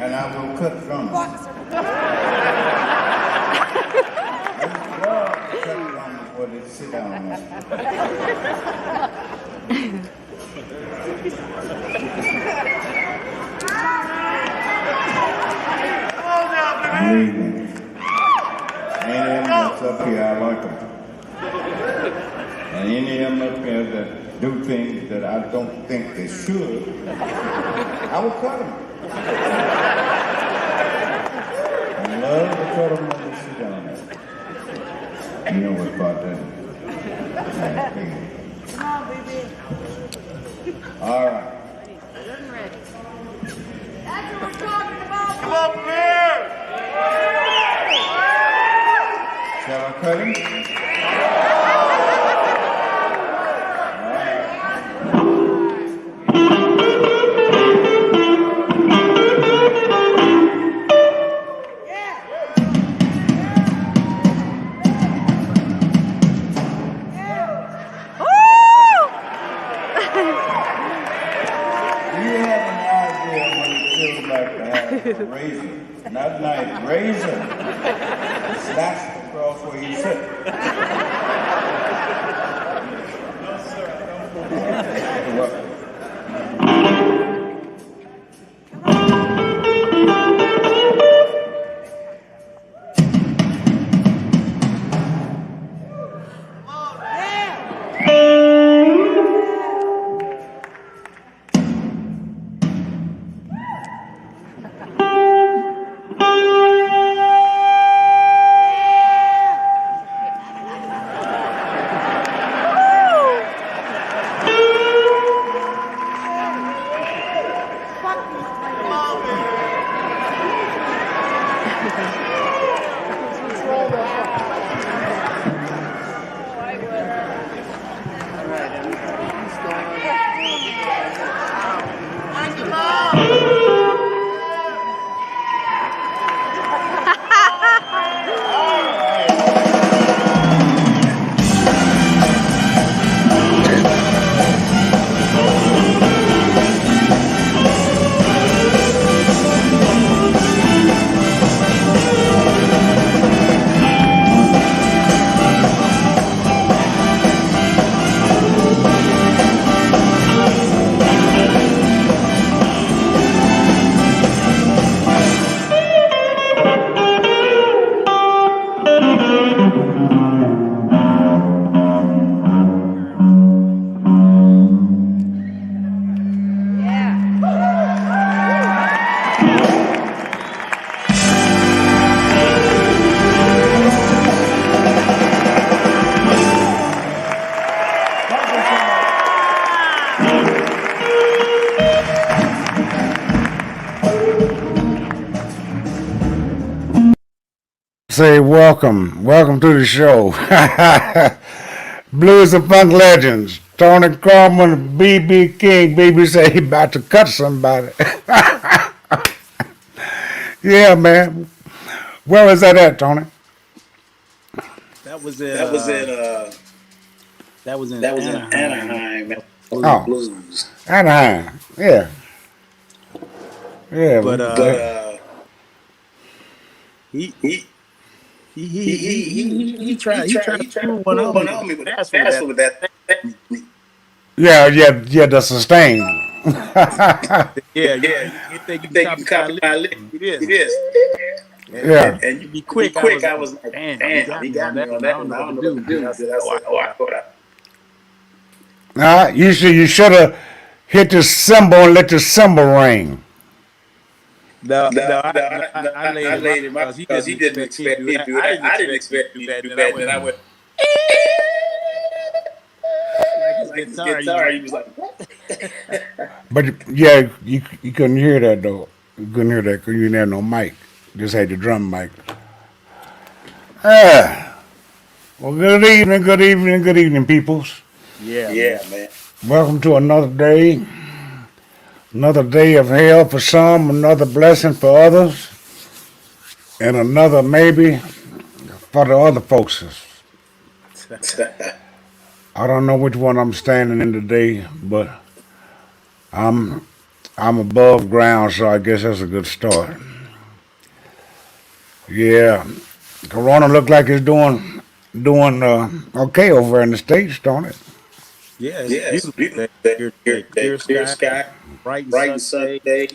and I will cut drums. Cut drums before they sit down. Believe me, any of them that's up here, I like them. And any of them up here that do things that I don't think they should, I will cut them. I love to cut them when they sit down. You know what about that? Come on, baby. All right. Ready. That's what we're talking about. Come up here! Shall I cut him? Razor, not knife, razor. Slashed across where you sit. No, sir, Say welcome to the show. Blues and Funk Legends, Tony Carmen, BB King. BB say he about to cut somebody. Yeah, man. Where was that at, Tony? That was in Anaheim. Oh, Blues. Anaheim. Yeah. Yeah. But he tried to do one on me, but that's with that. Yeah, the sustain. Yeah. You think you can copy my lick? It is. Yeah. And you be quick. I was like, damn, he got me on that one. I don't know what to do. I said, I thought You should have hit the cymbal and let the cymbal ring. No, I laid him out because he didn't expect me to do that. I didn't expect me to do that. Then I went, like his guitar. He was like, But yeah, you couldn't hear that though. You couldn't hear that because you didn't have no mic. Just had the drum mic. Well, good evening, peoples. Yeah, man. Welcome to another day. Another day of hell for some, another blessing for others, and another maybe for the other folks. I don't know which one I'm standing in today, but I'm I'm above ground, so I guess that's a good start. Yeah, Corona look like it's doing okay over in the States, don't it? Yeah, it's Yeah, it's beautiful beautiful day day here here today. today. Clear Clear sky, sky, bright and bright and sunny sunny day. day.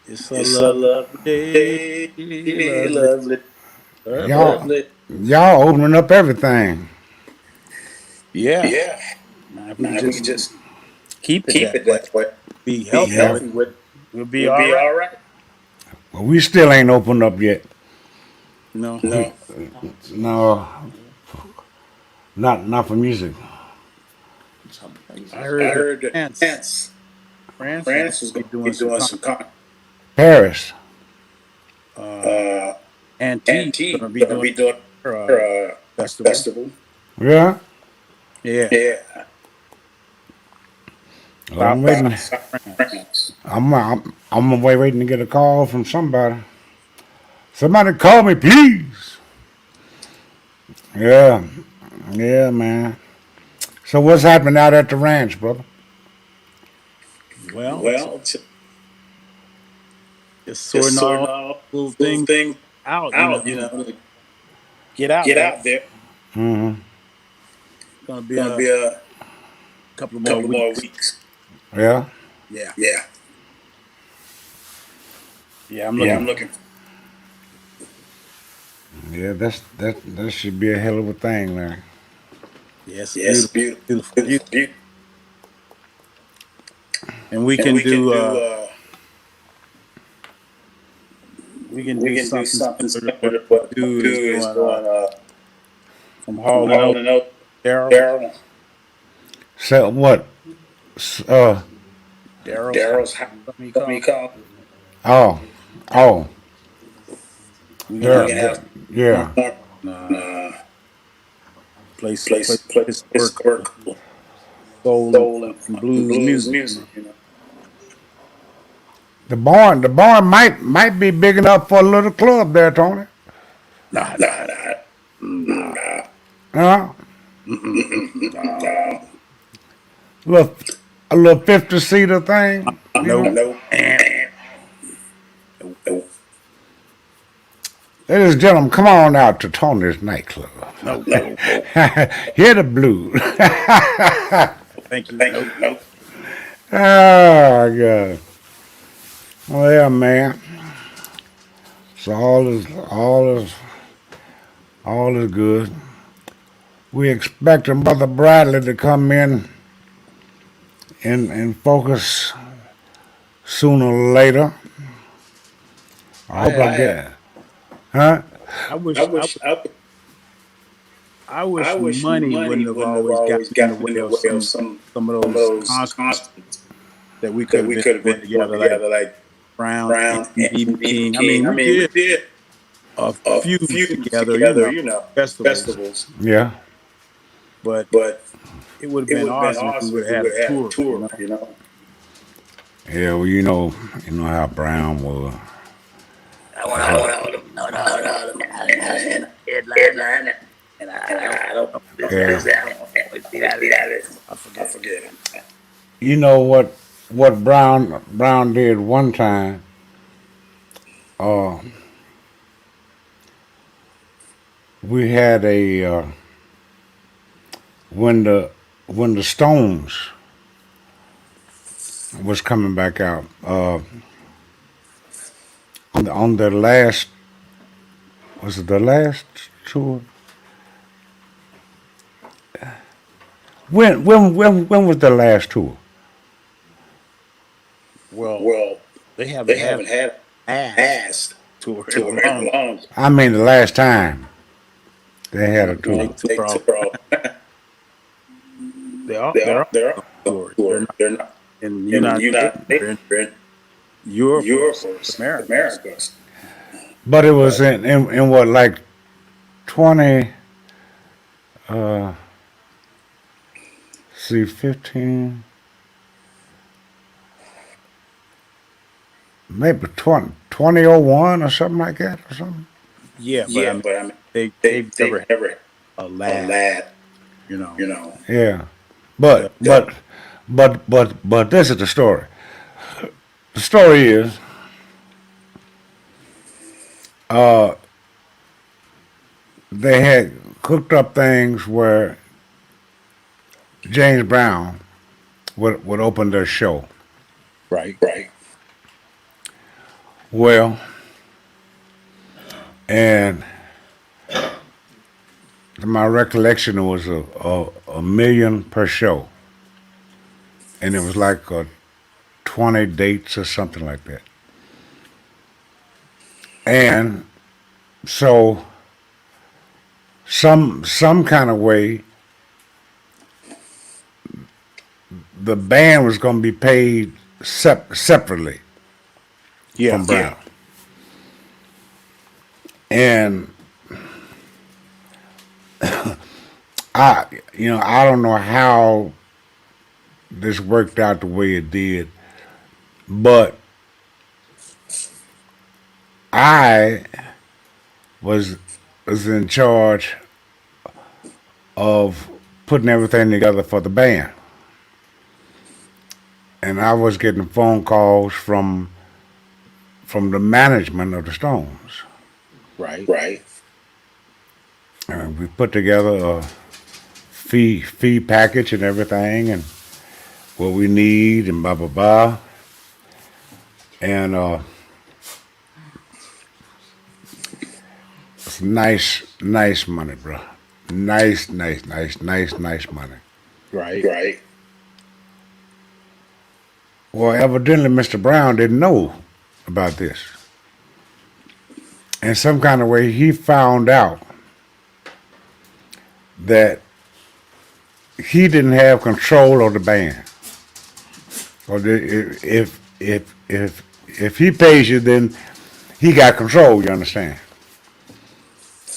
It's a It's a lovely lovely day. day, Lovely, lovely, Y'all, lovely. lovely. y'all opening up everything. Yeah. Yeah. Now, if we Now could if we could just just keep it keep that it way, that way, be be healthy Yeah. with, healthy with, we'll be we'll all be right. all right. Well, we still ain't opened up yet. No. No, No, not for music. I I heard that heard that France is going France to is be going to doing be some doing some Paris. uh, uh, Antilles going to antique be going to doing be doing their her festival. festival. Yeah. Yeah. Yeah, Well, I'm South waiting. South France. France. I'm waiting to get a call from somebody. Somebody call me, please. Yeah. Yeah, man. So what's happening out at the ranch, brother? Well, Well, it's just sorting sorting all all little little things things out, out, get out get there. out there. Mm-hmm. Going to be Gonna a be a couple of more couple more weeks. weeks. Yeah. Yeah. Yeah, Yeah, I'm yeah, looking. I'm looking. Yeah, that should be a hell of a thing, Larry. Yes, Yes, beautiful, beautiful, beautiful, beautiful, beautiful. beautiful. And we And can we can do do something something similar to similar what to what dude is dude is doing doing from from hauling out hauling out Daryl. Daryl. So what? S- Uh Daryl's house, Daryl's house. something he What we called. call oh oh We can we there have can have yeah. more uh, place place work work soul soul and and blues blues music. music. The barn might be big enough for a little club there, Tony. Nah, Nah, nah, nah, nah, Huh? nah. Look, a little 50-seater thing, you No, know. no. No. Ladies and gentlemen, come on out to Tony's nightclub. no. Hear the blues. Thank you. Thank No. you. No. Oh, God. Well, yeah, man. So all is good. We expecting Brother Bradley to come in and focus sooner or later. I hope I get, huh? I I wish wish I I wish wish money money wouldn't have wouldn't have always always gotten in the gotten in way the of way of some of some of those those concerts constants that we could that have we been could have doing been doing together, like together, like Brown Brown and and BB BB King. I King. mean, I we mean, we did did a a few few together, together, festivals, festivals, Yeah. but but it would have it been would have been awesome if we awesome would if we have had would a have had a tour, tour, you know. Yeah, well, you know how Brown was. I want all the headline, and I don't Yeah. I forget it. You know what Brown did one time? Uh, we had a when the Stones was coming back out on their last, was it the last tour? When was the last tour? Well, Well, they haven't they had haven't had ass asked tour in tour a in long a long time. I mean, the last time they had a They tour. tour They off. tour off. They're They're all on tours. They're tour. not They're not in the in the United States. United They're States. in They're in Europe, Europe or Americas. America. But it was But in what, like 20, uh, see, 15, maybe 2001 or something like that or something. yeah, but I Yeah, mean, but I mean, they've never they've had never a a lad, lad, you know. you know. Yeah, But but this is the story. the story is, they had cooked up things where James Brown would open their show. Right. Well, and to my recollection, it was a million per show, and it was like 20 dates or something like that. And so, some kind of way, the band was going to be paid separately from Brown. And I don't know how this worked out the way it did, but I was in charge of putting everything together for the band. And I was getting phone calls from the management of the Stones. Right. We put together a fee package and everything, and what we need, and blah blah blah. And it's nice money, bro. Nice money. Right. Well, evidently, Mr. Brown didn't know about this. In some kind of way, he found out that he didn't have control of the band. Or if he pays you, then he got control. You understand?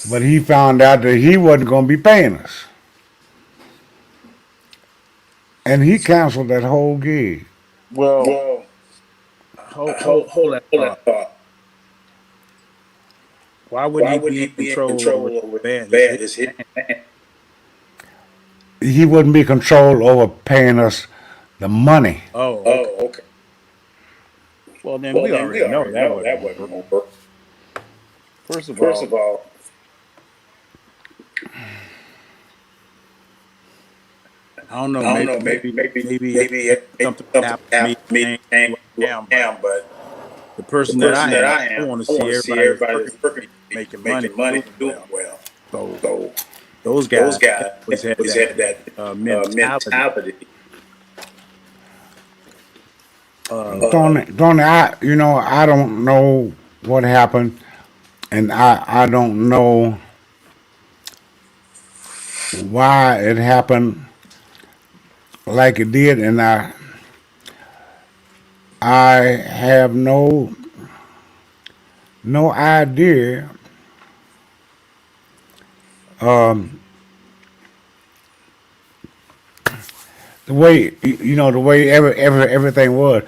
But he found out that he wasn't going to be paying us, and he canceled that whole gig. Well, hold that thought. Why wouldn't he be in control over the band? It's his band. He wouldn't be in control over paying us the money. Oh, okay. Well, then we already know that wasn't going to work. First of all, I don't know. Maybe something happened to me down, but the person that I am, I want to see everybody working, making money, doing well. So those guys always had that mentality. Tony, I don't know what happened, and I don't know why it happened like it did, and I have no idea the way everything was.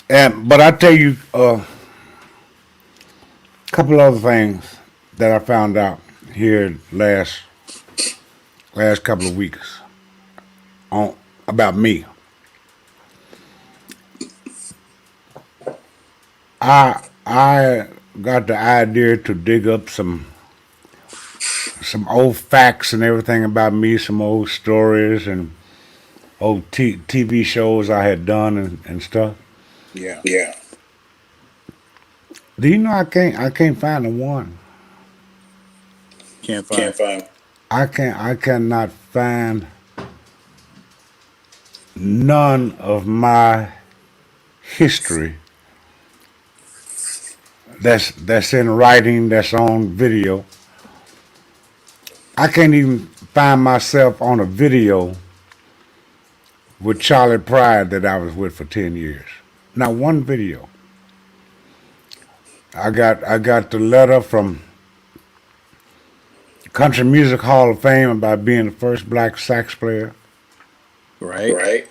But I tell you a couple other things that I found out here last couple of weeks about me. I got the idea to dig up some old facts and everything about me, some old stories and old TV shows I had done and stuff. Yeah. Do you know I can't find the one? Can't find. I cannot find none of my history that's in writing, that's on video. I can't even find myself on a video with Charlie Pride that I was with for 10 years. Not one video. I got the letter from Country Music Hall of Fame about being the first black sax player. Right.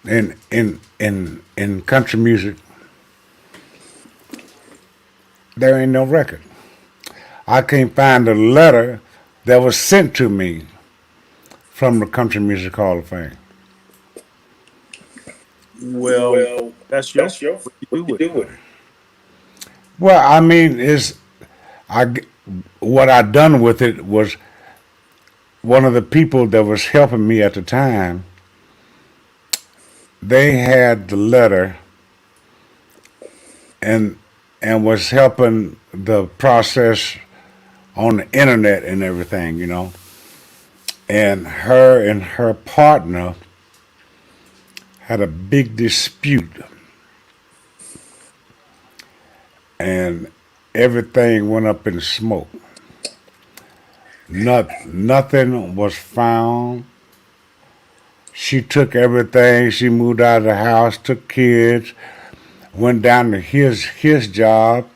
In country music, there ain't no record. I can't find a letter that was sent to me from the Country Music Hall of Fame. Well, that's your. do with it? Well, I mean, what I done with it was one of the people that was helping me at the time. They had the letter and was helping the process on the internet and everything, you know. And her partner had a big dispute, and everything went up in smoke. Nothing was found. She took everything. She moved out of the house, took kids, went down to his job,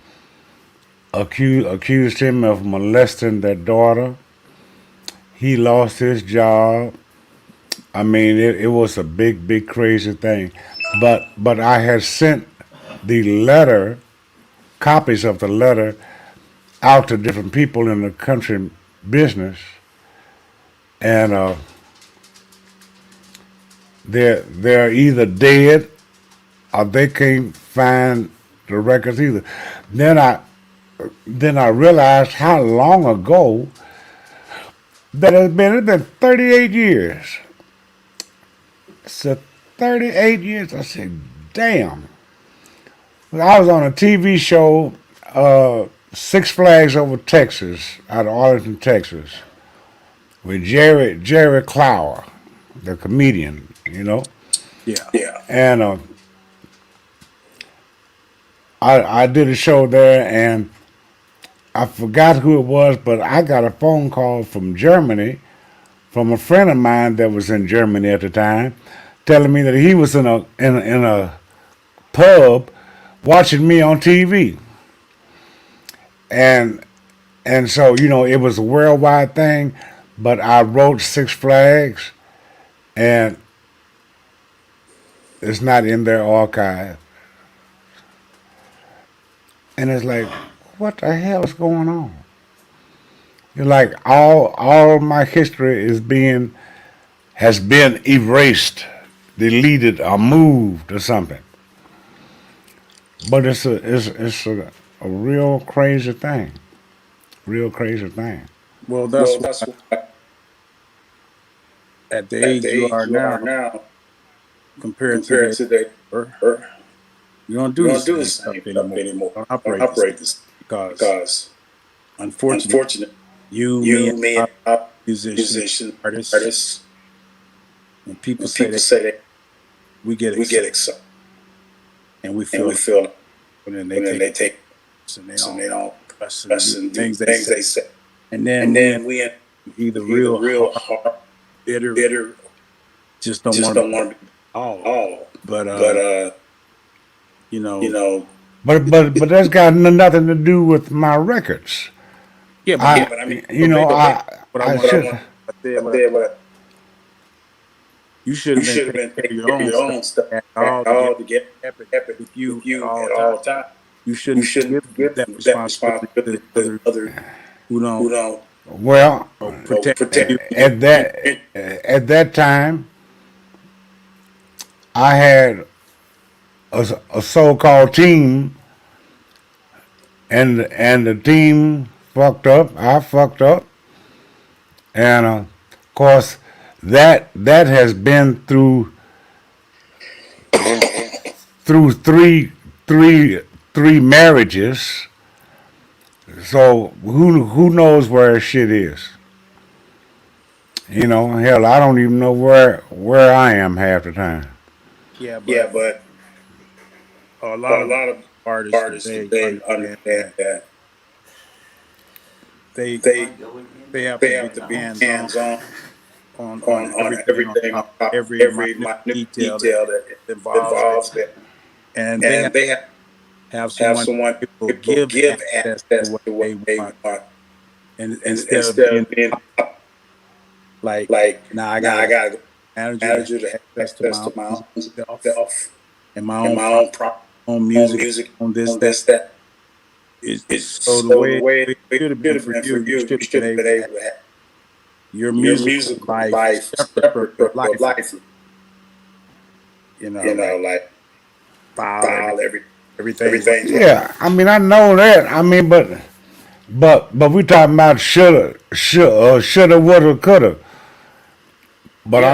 accused him of molesting their daughter. He lost his job. I mean, it was a big, crazy thing. But I had sent the letter, copies of the letter, out to different people in the country business, and they're either dead or they can't find the records either. Then I realized how long ago that it's been 38 years. So 38 years. I said, damn. I was on a TV show, Six Flags Over Texas, out of Arlington, Texas, with Jerry Clower, the comedian, you know. Yeah. And I did a show there, and I forgot who it was, but I got a phone call from Germany, from a friend of mine that was in Germany at the time, telling me that he was in a pub watching me on TV. And so, you know, it was a worldwide thing, but I wrote Six Flags, and it's not in their archive. And it's like, what the hell is going on? You're like, all my history has been erased, deleted, or moved or something. But it's a real crazy thing. Real crazy thing. Well, that's why at the age you are now, compared to that, you don't do the same stuff anymore. Don't operate this because unfortunately, you, me, and musicians, artists, when people say that, we get excited, and we feel when they take and they don't cuss and things they say, and then we either real hard, bitter, just don't want to be all, but you know. But that's got nothing to do with my records. Yeah, but I mean, you know, you should have been taking your own stuff all to get epic with you at all time. You shouldn't give that responsibility to others who don't. Well, protect you. At that time, I had a so-called team, and the team fucked up. I fucked up, and of course that has been through three marriages. So who knows where shit is? You know, hell, I don't even know where I am half the time. Yeah, but a lot of artists today understand that they have to get the hands on everything, on every minute detail that involves it, and they have someone people give access to what they want, and instead of being like now I gotta go manager to access to my own self and my own music on this that. So the way it should have been for you, you should have been able to have your music life separate from life. You know, like file every everything's Yeah, I mean, I know that. I mean, but we talking about shoulda, woulda, coulda. But yeah.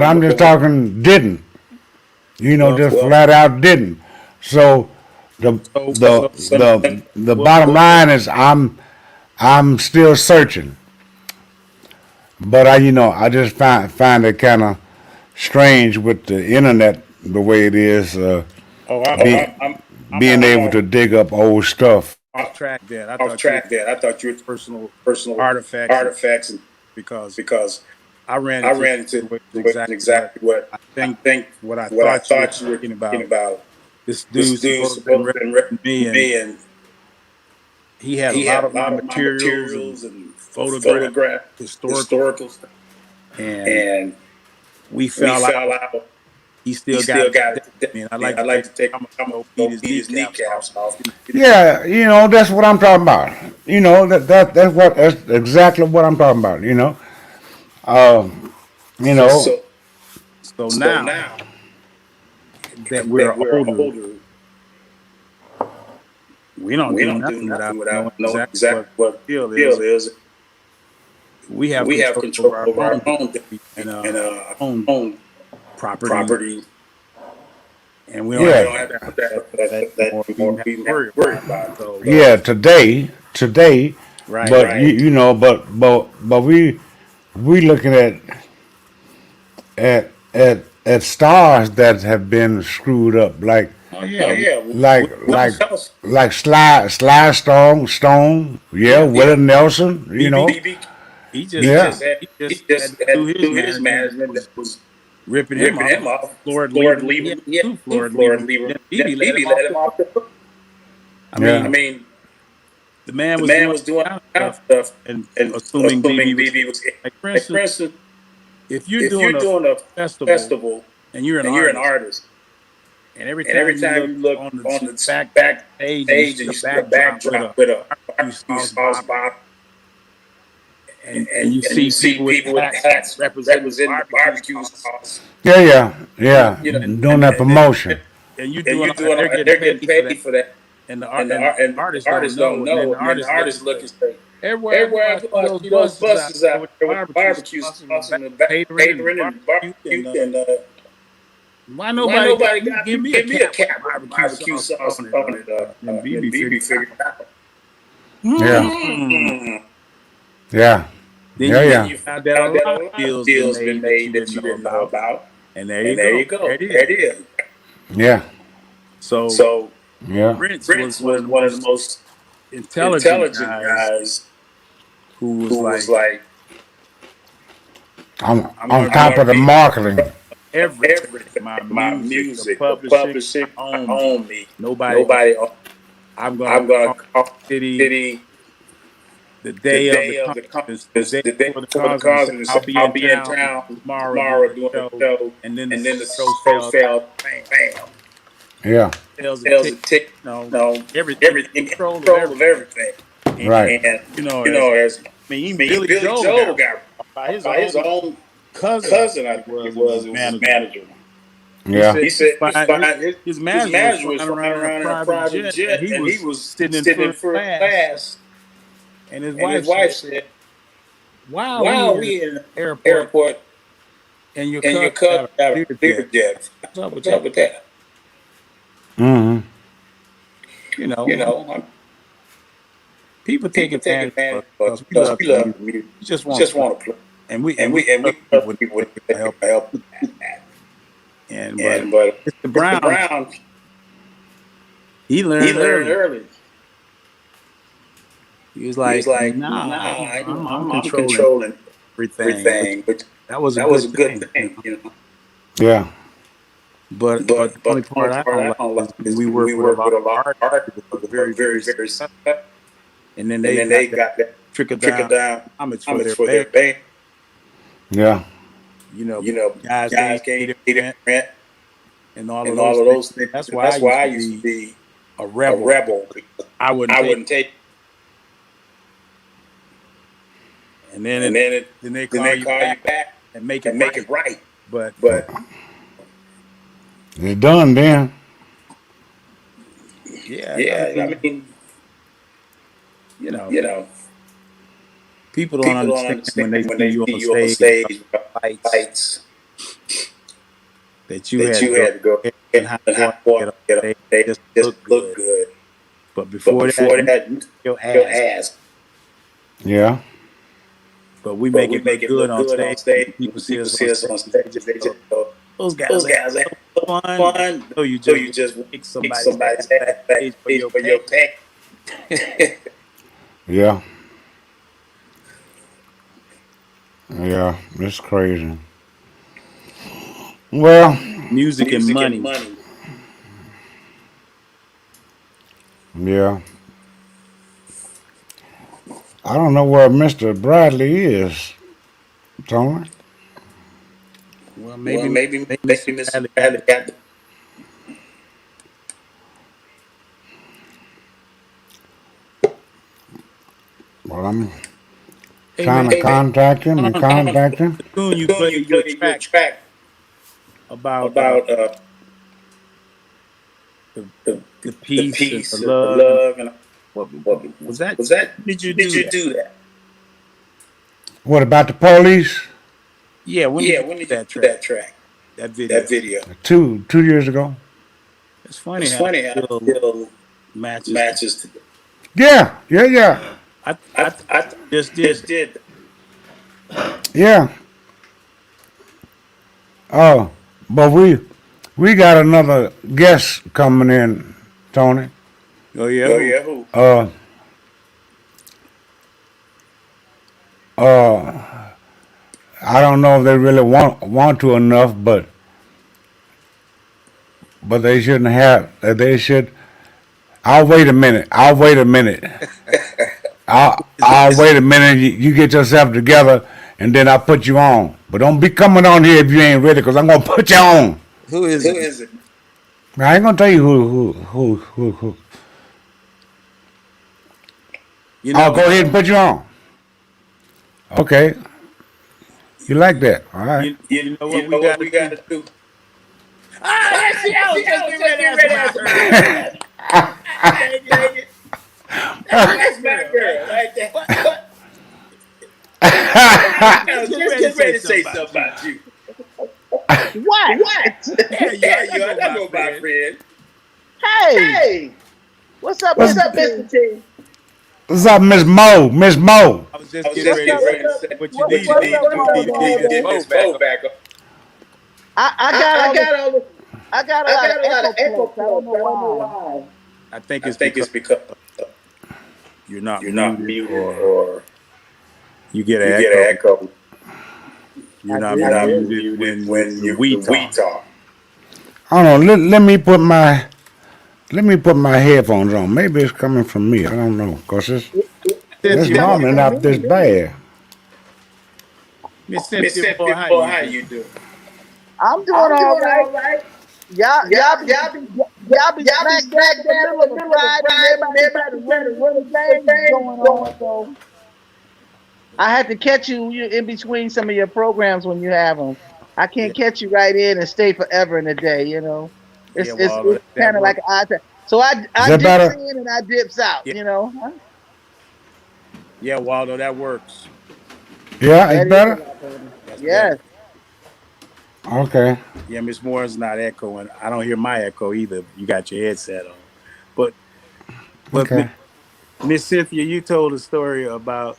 I'm just talking didn't. You know, Well, just flat out didn't. So the the bottom line is I'm still searching. But I just find it kind of strange with the internet the way it is, oh, be, I'm being able to dig up old stuff. off track there. I thought you were personal artifacts, and because I ran into exactly what I think what I thought you were talking about. This dude's supposed to be representing me, and he had a lot of my materials and photographs, historical stuff, and we fell out. He still got it to me, and I'd like to take time to go beat his kneecaps off. Yeah, that's what I'm talking about. That's exactly what I'm talking about. Um, you know, So now that we're older, we don't do nothing without knowing exactly what the deal is. We have control over our own destiny and our own property, and we don't yeah, have that more people have to worry about. So, yeah. Today, right. but but we looking at stars that have been screwed up, like Oh yeah. like like Sly Stone, yeah, Willie Nelson, He yeah, just had to do his management that was ripping him off, Lord leaving. He had two Lord leaving. Then BB let him off the hook. I yeah. mean, the man was doing kind of stuff and assuming BB was like, for instance, if you're doing a festival and you're an artist, and every time you look on the back page and you see a backdrop with a barbecue sauce bottle, and you see people with hats representing barbecue sauce. Yeah. Doing that promotion. And you're doing they're getting paid for that. And the artists don't know. And then the artists look and say, everywhere I go, I see those buses out there with barbecue sauce in the back, catering and barbecue. And why nobody give me a cap with barbecue sauce on it? And BB figured it out. Yeah. Then you found out a lot of deals been made that you didn't know about. And there you go. There it is. Yeah. So yeah. Prince was one of the most intelligent guys who was like, I'm on top of the marketing. Everything. My music, the publishing, own me. Nobody. I'm gonna call City the day of the conference, the day before the conference. I'll be in town tomorrow doing the show, and then the show fell. Bam. Yeah. Sales a tick. Everything. Control of everything. Right. And as Billy Joel got by his own cousin. I think it was his manager. Yeah. He said his manager was flying around in a private jet, and he was sitting in first class. And his wife said, "Why are we in the airport and your cousin got a bigger jet? What's up with that?" Mm-hmm. People take advantage of us because we love music. We just want to play, and we love people to help. But Mr. Brown, he learned early. He was like, "Nah, I'm controlling everything." But that was a good thing. Yeah. But the only part I don't like is we work with a lot of artists who are very suspect. And then they got that trickle down homage for their band. Yeah. Guys can't pay rent and all of those things. That's why I used to be a rebel. I wouldn't take. And then they call you back and make it right. But it's done then. I mean, you know, people don't understand when they see you on stage with lights that you had to go and hot water to get on stage just look good. But before that, you your ass. Yeah. But we make it look good on stage. When people see us on stage, they just go, those guys are so fun. So you just kick somebody's ass backstage for your pay. Yeah. Yeah. It's crazy. Well, Music and money. yeah. I don't know where Mr. Bradley is, Tony. Well, maybe Mr. Bradley got the Well, I'm Hey trying man, to contact him and contact him. the tune you played your track about the peace and the love and what was that? Did you do that? What about the police? Yeah, when did you do that track? That video. 2 years ago. It's funny how it still matches. Yeah. Yeah. I just did. Yeah. Oh, but we got another guest coming in, Tony. Oh yeah. Who? I don't know if they really want to enough, but they shouldn't have. They should. I'll wait a minute. I'll wait a minute. You get yourself together, and then I'll put you on. But don't be coming on here if you ain't ready, because I'm gonna put you on. Who is it? I ain't gonna tell you who. I'll go ahead and put you on. Okay. You like that? All right. You know what we got to do? That's it. I was just getting ready to ask her. Dang it. That's my girl. Like that. I was just ready to say something about you. What? Yeah, I know my friend. Hey, what's up, Mr. T? What's up, Miss Mo? Miss Mo. I was just getting ready to say what you need to get this phone back up. I got a lot of echo points. I don't know why. I think it's because you're not muted or you get an echo. You're not muted when we talk. I don't know. Let me put my headphones on. Maybe it's coming from me. I don't know, cause it's normally not this bad. Miss Cynthia, how you doing? I'm doing all right. Y'all be smack in the middle of the Friday. Everybody running things going on. So I had to catch you in between some of your programs when you have them. I can't catch you right in and stay forever in a day. You know, it's kind of like an odd time. So I dips in and I dips out. Yeah. You know. Yeah, Waldo, that works. Yeah, it's better. Yes. Okay. Yeah, Miss Moore's not echoing. I don't hear my echo either. You got your headset on, but Okay. Miss Cynthia, you told a story about.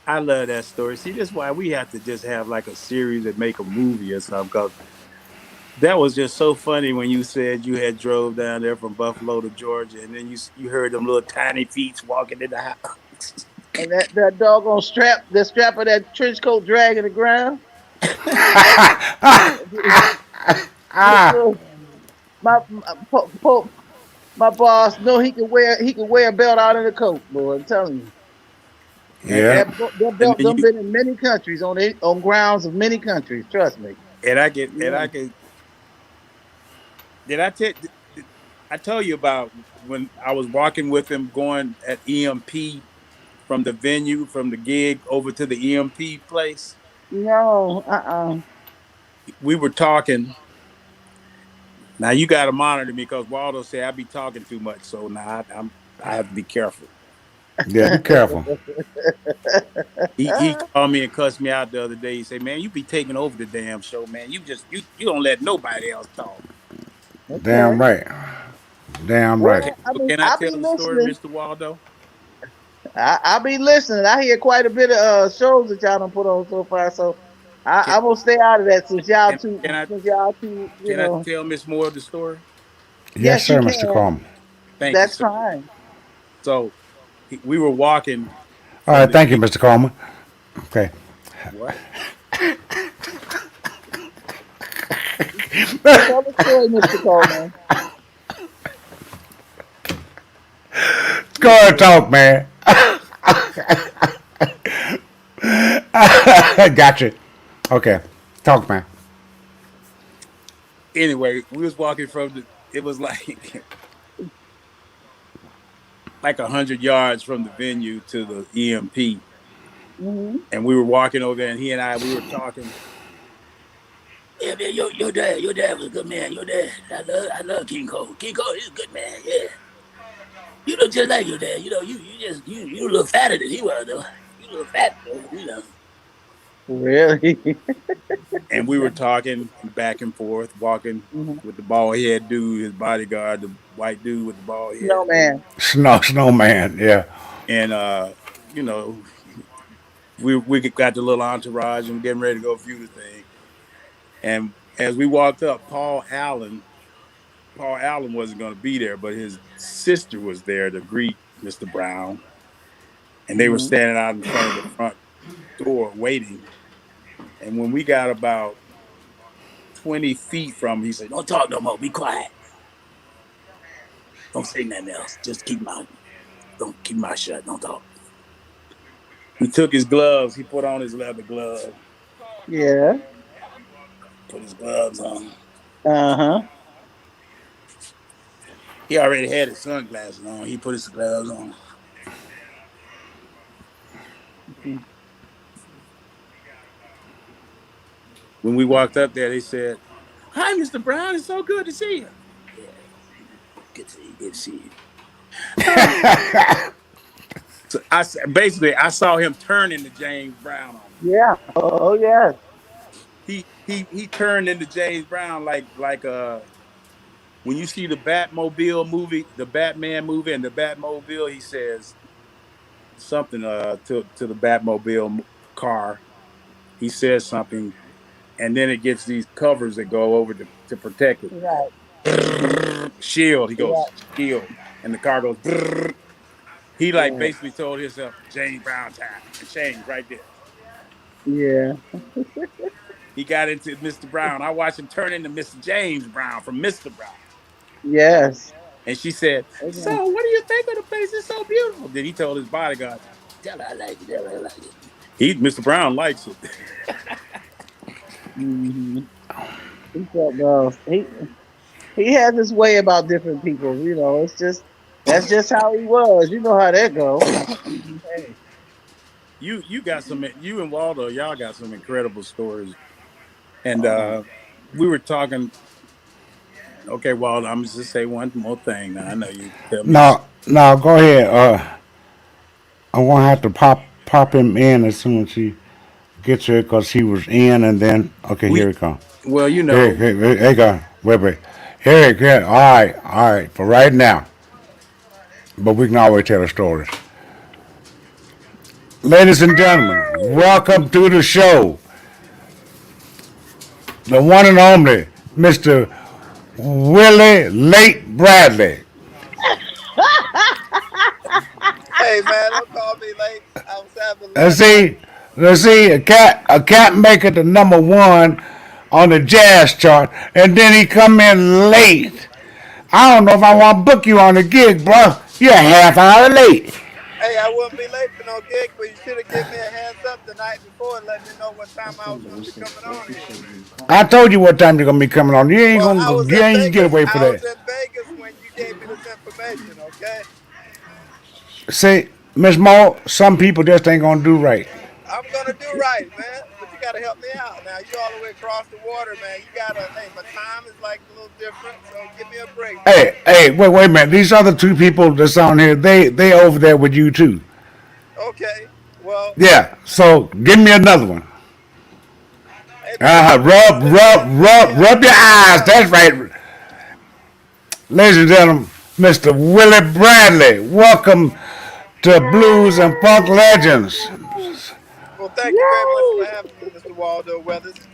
I love that story. See, that's why we have to just have like a series and make a movie or something. Because that was just so funny when you said you had drove down there from Buffalo to Georgia, and then you heard them little tiny feet walking in the house. And that doggone strap of that trench coat dragging the ground. My boss know he can wear a belt out of the coat, boy. I'm telling you. Yeah. That belt done been in many countries on grounds of many countries. Trust me. Did I tell you about when I was walking with him going at EMP from the venue, from the gig over to the EMP place? No, We were talking. Now you got to monitor me because Waldo said I be talking too much. So now I have to be careful. Yeah, be careful. He called me and cussed me out the other day. He said, "Man, you be taking over the damn show, man. You don't let nobody else talk." Damn Okay. right. Damn right. Okay, Well, I so mean, can I I tell be the story, listening. Mr. Waldo? I be listening. I hear quite a bit of shows that y'all done put on so far, so Can I'm gonna stay out of that since y'all can too, can I since y'all too, you can I know. tell Miss Moore the story? Yes, Yes, you sir, Mr. can. Coleman. Thank you, That's sir. fine. So we were walking All from right, the thank you, Mr. Coleman. Okay. what? Tell the story, Mr. Coleman. Go ahead and talk, man. Gotcha. Okay. Talk, man. Anyway, we was walking from the. It was like like 100 yards from the venue to the EMP, Hmm. and we were walking over there, and he and we were talking. Yeah, man, your dad was a good man. Your dad, I love King Cole. King Cole, he's a good man. Yeah, you look just like your dad. You look fatter than he was though. You look fat though. Really? And we were talking back and forth, walking Hmm. with the bald head dude, his bodyguard, the white dude with the bald No, head, man. Snowman. Yeah. and you know, we got the little entourage and getting ready to go view the thing. And as we walked up, Paul Allen wasn't going to be there, but his sister was there to greet Mr. Brown, and they were Hmm. standing out in front of the front door waiting. And when we got about 20 feet from him, he said, "Don't talk no more. Be quiet. Don't say nothing else. Just don't keep my shut. Don't talk." He took his gloves. He put on his leather gloves. Yeah. Put his gloves on. Uh-huh. He already had his sunglasses on. He put his gloves on. When we walked up there, they said, "Hi, Mr. Brown. It's so good to see you." Yeah, good to see you. Good to see you. So I saw him turn into James Brown on me. Yeah. Oh, yes. He turned into James Brown like when you see the Batmobile movie, the Batman movie, and the Batmobile, he says something to the Batmobile car. He says something, and then it gets these covers that go over to protect it. Right. Hmm. Shield. He goes Yeah. shield, and the car goes. He like Yeah. basically told himself James Brown time and changed right there. Yeah. He got into Mr. Brown. I watched him turn into Mr. James Brown from Mr. Brown. Yes. And she said, "So, Okay. what do you think of the place? It's so beautiful." Then he told his bodyguard, "Tell her I like it. Tell her I like it." Mr. Brown likes it. Hmm. He felt he has his way about different people. You know, it's just that's just how he was. You know how that go. Hey. You got some. You and Waldo, y'all got some incredible stories. And Oh. we were talking. Okay, Waldo, I'm just say one more thing. Now I know you tell me to. No, no, go ahead. I'm gonna have to pop him in as soon as he gets here because he was in and then okay, here We he comes. well, you Here, know, here, here you go. Wait. Here he go. All right, for right now. But we can always tell the stories. Ladies and gentlemen, welcome to the show. The one and only Mr. Willie Late Bradley. Hey man, don't call me late. I was having Let's lunch. see, let's see, a cat make it to number one on the jazz chart, and then he come in late. I don't know if I want to book you on the gig, bro. You're a half hour late. Hey, I wouldn't be late for no gig, but you should have given me a heads up the night before and let me know what time I was gonna be coming on here. I told you what time you're gonna be coming on. You ain't Well, gonna I go. was You in ain't get Vegas. away for I was that. in Vegas when you gave me this information. Okay, See, Miss Moore, some people just ain't gonna do right. I'm gonna do right, man. But you gotta help me out. Now you all the way across the water, man. You gotta. Hey, my time is like a little different, so give me a break, man. Hey, wait a minute. These other two people that's on here, they over there with you too. Okay. Well, Yeah. So give me another one. hey man, Rub your send me eyes. another That's one. right, ladies and gentlemen. Mr. Willie Bradley, welcome to Blues and Funk Legends. Well, thank you very much for Yay! having me, Mr. Waldo Weathers.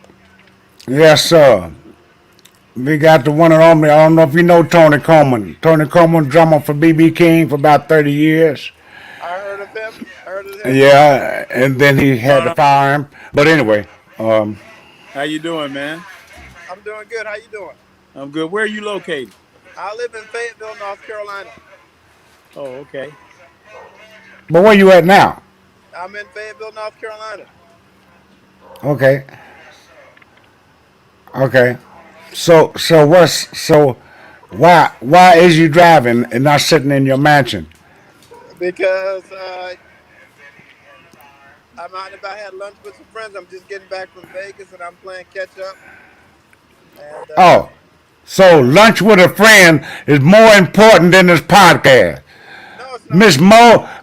Yes, sir. We got the one and only. I don't know if you know Tony Coleman. Tony Coleman, drummer for BB King for about 30 years. I heard of him. I heard of him. Yeah, and then he What's had going to on? fire him. But anyway, um, How you doing, man? I'm doing good. How you doing? I'm good. Where are you located? I live in Fayetteville, North Carolina. Oh, okay. but where you at now? I'm in Fayetteville, North Carolina. Okay, okay. So why is you driving and not sitting in your mansion? Because I'm out and about. Had lunch with some friends. I'm just getting back from Vegas, and I'm playing catch up. And Oh, so lunch with a friend is more important than this podcast. no, it's not.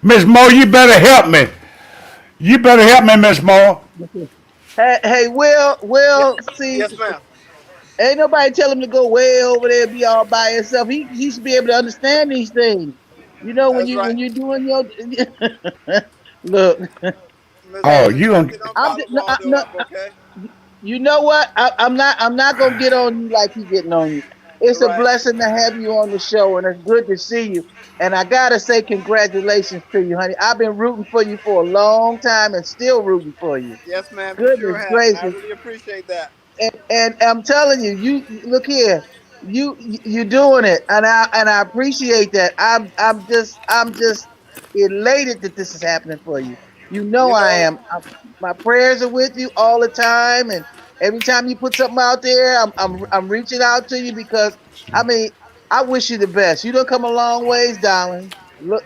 Miss Mo, you better help me. You better help me, Miss Mo. Hey, Yes, Will, see, yes, ma'am. ain't nobody tell him to go way over there and be all by himself. He should be able to understand these things. You know, when That's right, you're doing your look, Miss Oh, Weathers. you Let me don't. don't I'm follow just, no, Waldo no, up, okay? you know what? I'm not gonna get on you like he getting on you. It's a Right. blessing to have you on the show, and it's good to see you. And I gotta say congratulations to you, honey. I've been rooting for you for a long time, and still rooting for you. Yes, ma'am. You Goodness sure have, and I gracious! really appreciate that. And I'm telling you, you look here, you doing it, and I appreciate that. I'm just elated that this is happening for you. You know You I know, am. My prayers are with you all the time, and every time you put something out there, I'm reaching out to you because I mean I wish you the best. You don't come a long ways, darling.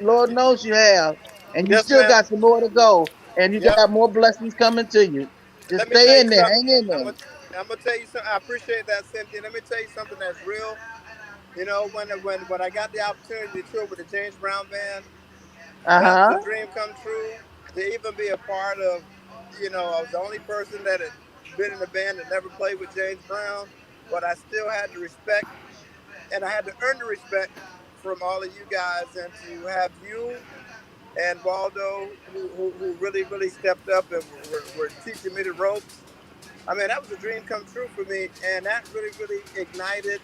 Lord knows you have, and you yes, still ma'am. got some more to go, and you Yep. got more blessings coming to you. Just Let me tell stay you in there, something. hang in I'm there. gonna I'm gonna tell you something. I appreciate that, Cynthia. Let me tell you something that's real. You know, when I got the opportunity to tour with the James Brown band, Uh that was huh. a dream come true. To even be a part of, I was the only person that had been in a band that never played with James Brown, but I still had the respect, and I had to earn the respect from all of you guys, and to have you and Waldo, who really, really stepped up and were teaching me the ropes. I mean, that was a dream come true for me, and that really, really ignited,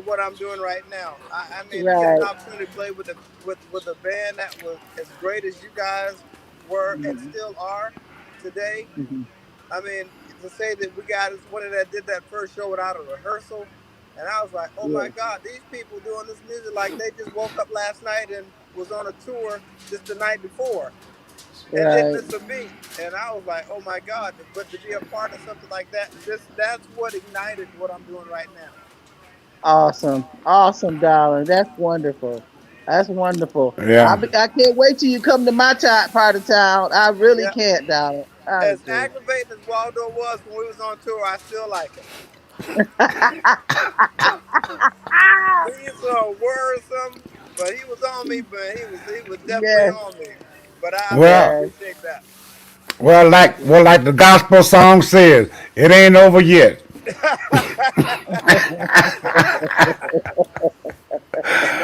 what I'm doing right now. I mean, to get an Right. opportunity to play with a band that was as great as you guys were and Mhm. still are today. Mhm. I mean, to say that we got one that did that first show without a rehearsal, and I was like, oh my Yeah. God, these people doing this music like they just woke up last night and was on a tour just the night before and didn't Right. miss a beat. And I was like, oh my God, but to be a part of something like that, that's what ignited what I'm doing right now. Awesome. Awesome, darling. That's wonderful. That's wonderful. Yeah. I can't wait till you come to my part of town. I really Yeah. can't, darling. As Honestly. aggravating as Waldo was when we was on tour, I still like him. He's worrisome, but he was on me, but he was definitely Yes. on me. But I really Well, Yes. appreciate that. like the gospel song says, it ain't over yet.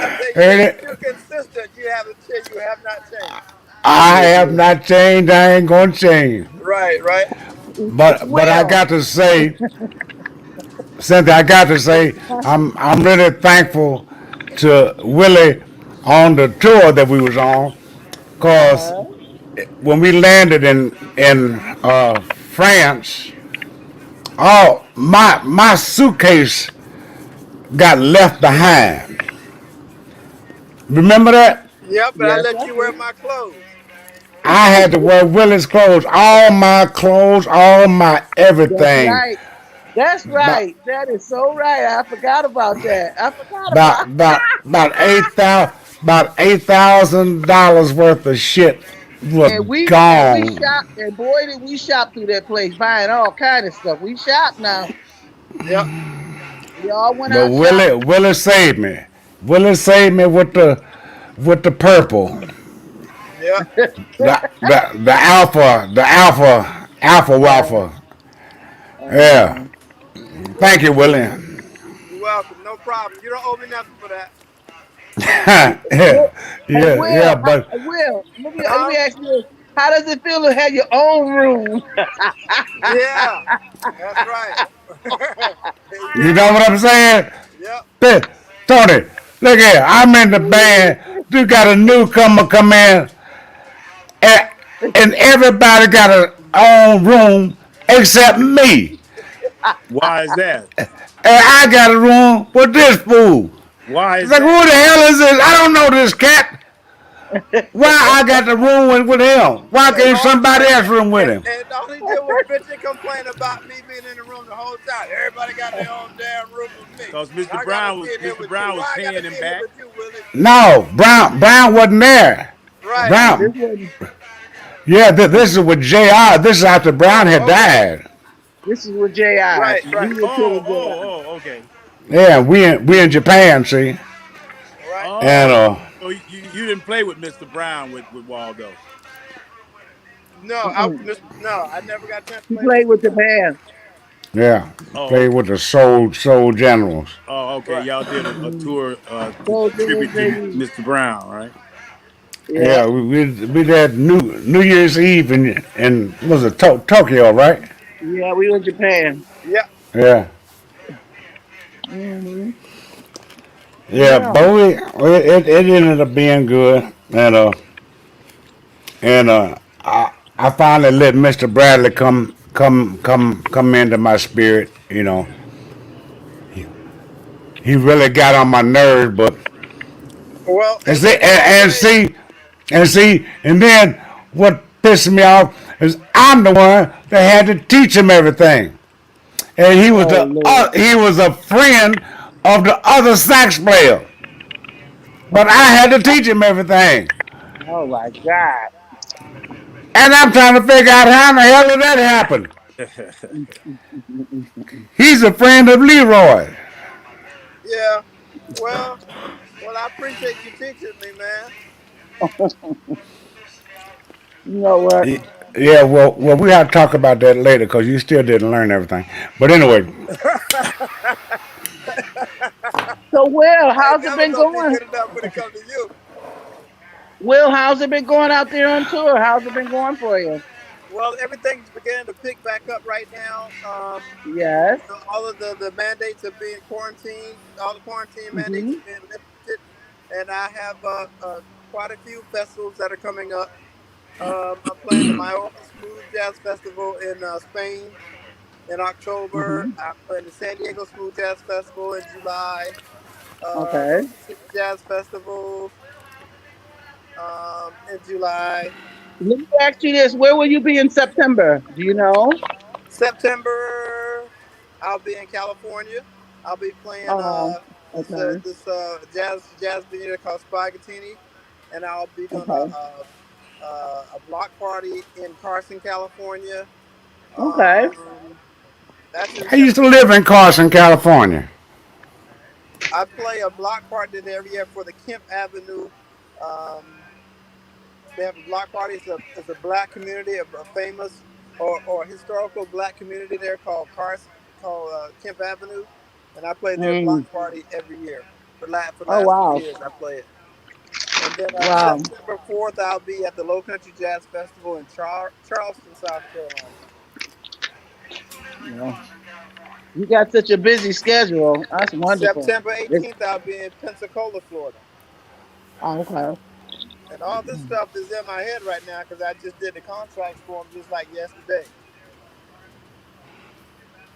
I tell you, Ain't you're it? still consistent. You haven't changed. You have not changed. I have not changed. I ain't gonna change. Right, right. But I Well. got to say, Cynthia, I got to say, I'm really thankful to Willie on the tour that we was on, cause Uh-huh. when we landed in France, oh my suitcase got left behind. Remember that? Yep, but I Yes, let I you wear do. my clothes. I had to wear Willie's clothes, all my That's everything. right. That's About right. That is so right. I forgot about that. I forgot about about. about about $8,000 worth of shit was we gone. shop, and boy did we shop through that place buying all kind of stuff. We shop now. Yep. We all went But out shopping. Willie saved me. Willie saved me with the purple. Yep. The alpha Uh, waffle. Yeah. uh, You're Thank you, welcome. Willie. You're welcome. No problem. You don't owe me nothing for that. Yeah, Hey yeah, but Will, let Huh? me ask you this. How does it feel to have your own room? Yeah. That's right. you Yeah. know what I'm saying? Yep. Hey, Tony, look here. I'm in the band. You got a newcomer come in, and, and everybody got a own room except me. Why is that? And I got a room with this fool. Why It's is like, who that? the hell is this? I don't know this cat. Why I got the room with him? Why And can't all somebody else room with him? and all he did was bitch and complain about me being in the room the whole time. Everybody got their own damn room with me. Because I gotta be in here Mr. with you. Brown was Why I gotta paying be him in here back. with you, Willie? No, Brown wasn't there. Right. This Brown, was yeah, this is with Jr. This is after Brown had Oh, okay. died. this is with Ji. Right, We right. were killing Ji. Okay. Yeah, we in Japan, see, Right. and Oh, so you didn't play with Mr. Brown with Waldo. No, Mm-mm. no, I never got a chance to He play played Mr. with the Brown. band. yeah, Oh, played with okay. the Soul Generals. Oh, okay. Right. Y'all did a Mm-hmm. tour to So tribute to baby. Mr. Brown, right? Yeah. Yeah, we had New Year's Eve in was it Tokyo, right? Yeah, we were in Japan. Yeah. Yeah, Hmm. yeah, Yeah. but it ended up being good, and I finally let Mr. Bradley come into my spirit. He really got on my nerves, but Well, and ain't see nothing wrong with it. and then what pissed me off is I'm the one that had to teach him everything, and Oh Lord. he was a friend of the other sax player, but I had to teach him everything, Oh my God. and I'm trying to figure out how in the hell did that happen. He's a friend of Leroy. Yeah. Well, well, I appreciate you teaching me, man. You know what? Yeah, well, we have to talk about that later because you still didn't learn everything. But anyway, So Will, Ain't how's it never been gonna be going? good enough when it comes to you. Will, how's it been going out there on tour? How's it been going for you? Well, everything's beginning to pick back up right now. Yes. All of the mandates are being quarantined. All the quarantine mandates Hmm. are being lifted, and I have quite a few festivals that are coming up. I'm playing the Mallorca Smooth Jazz Festival in Spain in October. Hmm. I'm playing the San Diego Smooth Jazz Festival in July. Okay. Mississippi Jazz Festival in July. Let me ask you this: where will you be in September? Do you know? September, I'll be in California. I'll be playing Oh, okay, jazz venue called Spaghettini, and I'll be doing okay, a block party in Carson, California. okay. Um, that's in I used to live September. in Carson, California. I play a block party there every year for the Kemp Avenue. Um, they have a block party. It's a black community, a famous or historical black community there called Kemp Avenue, and I play their Mm. block party every year for the Oh last few wow, years. I play it, and then wow. September 4th I'll be at the Low Country Jazz Festival in Charleston, South Carolina. Yeah. You got such a busy schedule. That's wonderful. September It's, 18th I'll be in Pensacola, Florida. oh, okay. And all this stuff is in my head right now because I just did the contracts for them just like yesterday.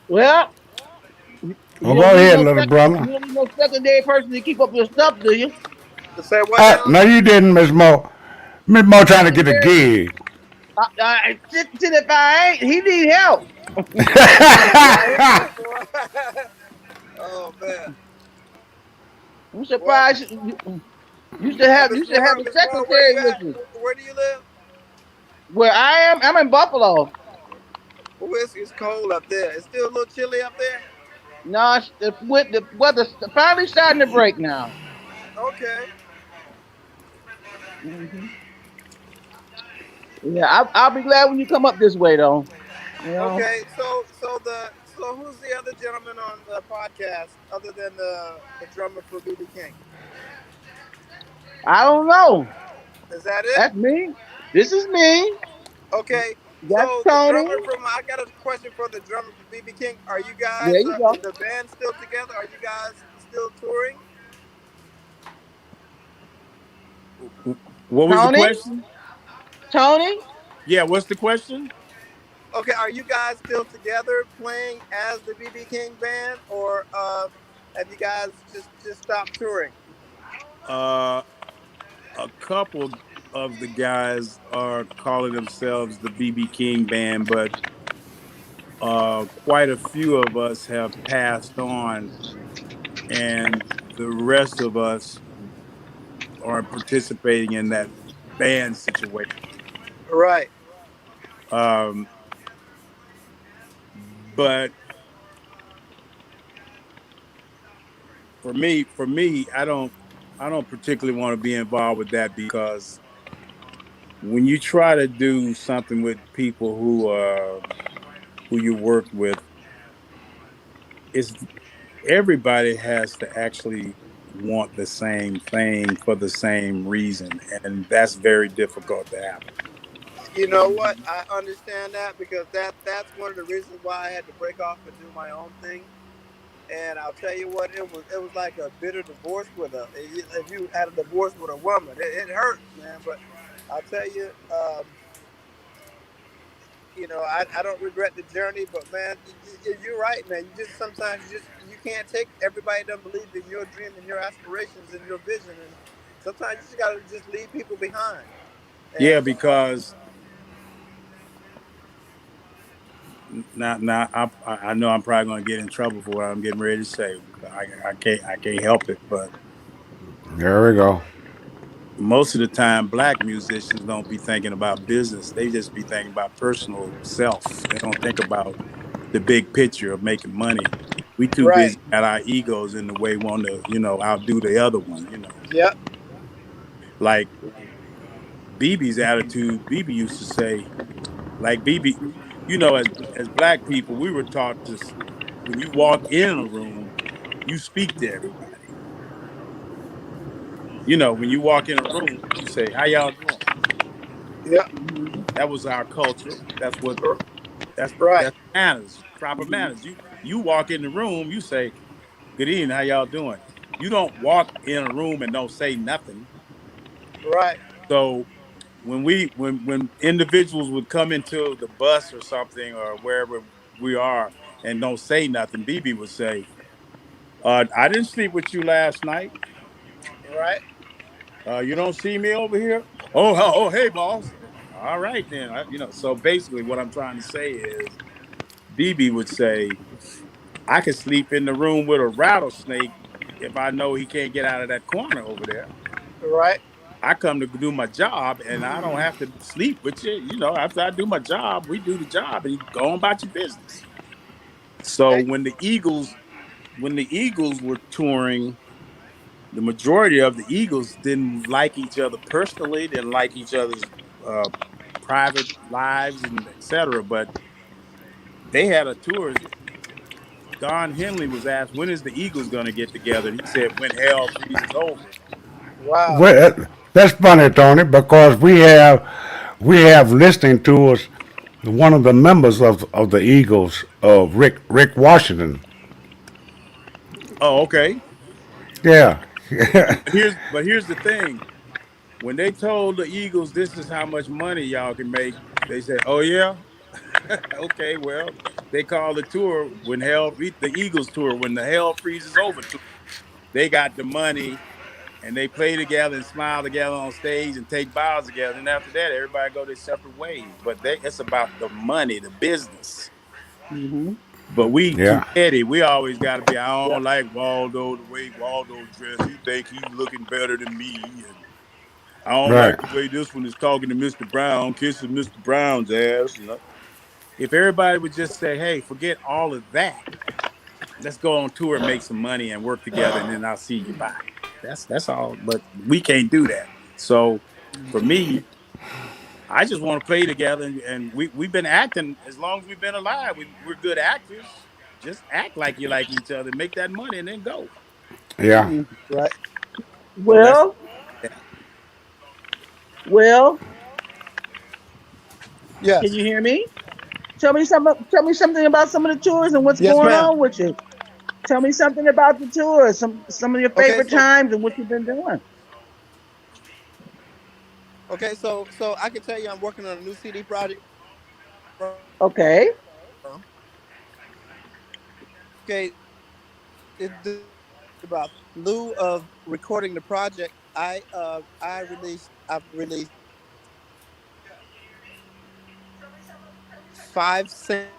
Well, Well, you go don't need ahead, no little brother. you don't need no secondary person to keep up your stuff, do you? To say what now? No, you didn't, Miss Mo. Miss Mo trying to get a Secondary. gig. Sit if I ain't, he need help. Yeah, I hear you, boy. Oh man. I'm Well, surprised you should Miss have a Mo, where secretary you with at? you. Where do you live? Where I am, I'm in Buffalo. Oh, it's cold up there. It's still a little chilly up there. No, with the weather's finally starting to break now. Okay. Hmm. Yeah, I'll be glad when you come up this way, though. You know, Okay. So who's the other gentleman on the podcast other than the drummer for BB King? I don't know. Is that it? That's me. This is me. Okay. That's So the Tony. drummer from I got a question for the drummer for BB King. Are you There guys you go, is the band still together? Are you guys still touring? What was the Tony. question? Tony. Yeah, what's the question? Okay, are you guys still together playing as the BB King band, or have you guys just stopped touring? Uh, a couple of the guys are calling themselves the BB King band, but quite a few of us have passed on, and the rest of us are participating in that band situation. Right. Um, but for me, I don't particularly want to be involved with that because when you try to do something with people who you work with, it's everybody has to actually want the same thing for the same reason, and that's very difficult to happen. You know what? I understand that because that's one of the reasons why I had to break off and do my own thing. And I'll tell you what, it was like a bitter divorce with a if you had a divorce with a woman, it hurts, man. But I'll tell you, I don't regret the journey, but man, you're right, man. You just sometimes you can't take everybody doesn't believe in your dream and your aspirations and your vision, and sometimes you just gotta just leave people behind. Yeah, And because now I know I'm probably going to get in trouble for what I'm getting ready to say. I can't help it, but There we go. most of the time, black musicians don't be thinking about business. They just be thinking about personal self. They don't think about the big picture of making money. We too right, busy at our egos in the way want to, outdo the other one. yep, Like BB's attitude. BB used to say, like BB, as black people, we were taught to when you walk in a room, you speak to everybody. When you walk in a room, you say, "How y'all doing?" yep, That was our culture. That's right, that's manners, proper manners. You walk in the room, you say, "Good evening, how y'all doing?" You don't walk in a room and don't say nothing. right, So when individuals would come into the bus or something or wherever we are and don't say nothing, BB would say, "I didn't sleep with you last night. right, You don't see me over here? Oh, hey, boss. All right then. So basically, what I'm trying to say is, BB would say, I could sleep in the room with a rattlesnake if I know he can't get out of that corner over there. right. I come to do my job, and I don't have to sleep with you. After I do my job, we do the job, and you go on about your business. So Hey, when the Eagles were touring, the majority of the Eagles didn't like each other personally, didn't like each other's uh, private lives and etc. But they had a tour. Don Henley was asked, "When is the Eagles going to get together?" And he said, "When hell freezes over." wow, Well, that's funny, Tony, because we have listening to us one of the members of the Eagles, Rick Washington. Oh, okay. Yeah. But here's the thing: when they told the Eagles, "This is how much money y'all can make," they said, "Oh yeah, okay." Well, they called the tour the Eagles tour when the hell freezes over tour. They got the money and they play together and smile together on stage and take bows together. And after that, everybody go their separate ways. But it's about the money, the business. hmm But we too Yeah. petty. We always got to be. I yeah, don't like Waldo the way Waldo dressed. He think he's looking better than me, and I don't Right. like the way this one is talking to Mr. Brown, kissing Mr. Brown's ass. If everybody would just say, "Hey, forget all of that. Let's go on tour and make some money and work together, and then I'll see you. Bye." That's all. But we can't do that. So for me, I just want to play together, and we've been acting as long as we've been alive. We're good actors. Just act like you like each other, make that money, and then go. Yeah. Right. So that's Well, that. well, can Yes. you hear me? Tell me something. Tell me something about some of the tours and what's Yes, going ma'am. on with you. Tell me something about the tours, some of your Okay, favorite times and what you've been doing. so I can tell you I'm working on a new CD project. Okay. Okay, about lieu of recording the project, I've released 5 singles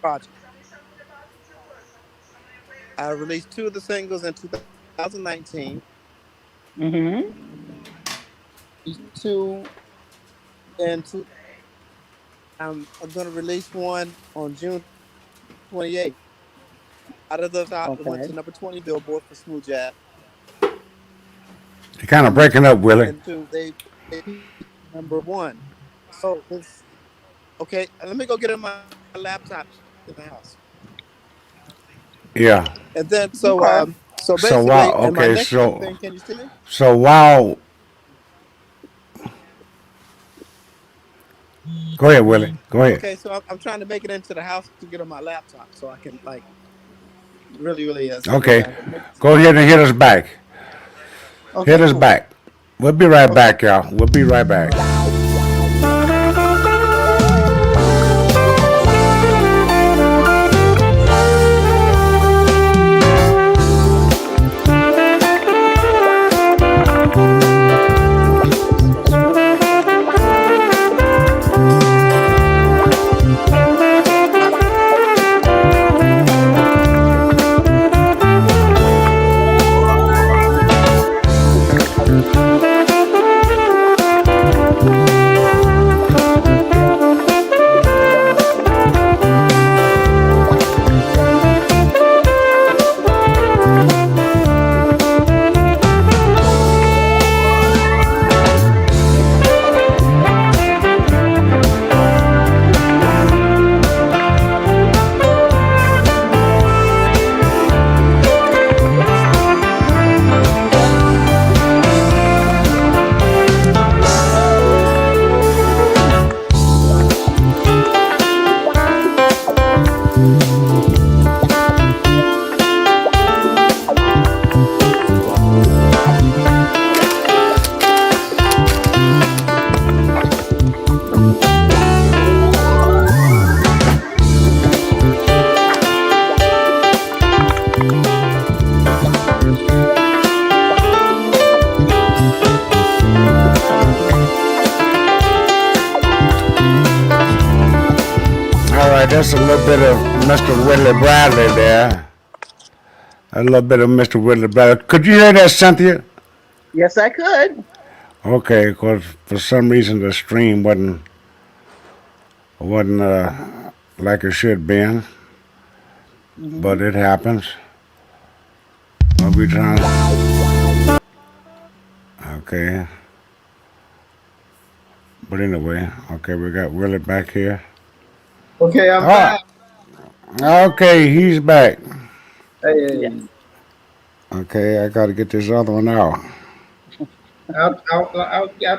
project. I released 2 of the singles in 2019. Mm-hmm. Two and two. I'm going to release one on June 28th. Out of those, it went to Okay. number 20 Billboard for smooth jazz, You're kind of breaking up, Willie. and two they number one. So it's okay. Let me go get in my laptop in the house, Yeah. and then Okay. so So wow. basically, and my Okay. next thing. Can you see me? So wow. Go ahead, Willie. Go ahead. Okay, so I'm trying to make it into the house to get on my laptop so I can like really sit Okay. down. Go ahead and hit us back. Hit Okay, us cool. back. We'll be right Okay. back, y'all. We'll be right back. All right, that's a little bit of Mr. Willie Bradley there. A little bit of Mr. Willie Bradley. Could you hear that, Cynthia? Yes, I could. Okay, because for some reason the stream wasn't like it should been, Mm-hmm. but it happens. What we trying? Okay. But anyway, okay, we got Willie back here. Okay, I'm Ah, back. okay, he's back. Yes. Hey, Okay, I got to get this other one out. I'll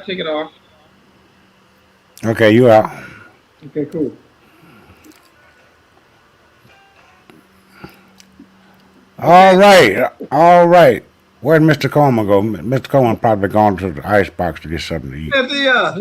take it off. Okay, you out. Okay, cool. All right, all right. Where'd Mr. Coleman go? Mr. Coleman probably gone to the icebox to get something to eat. Cynthia,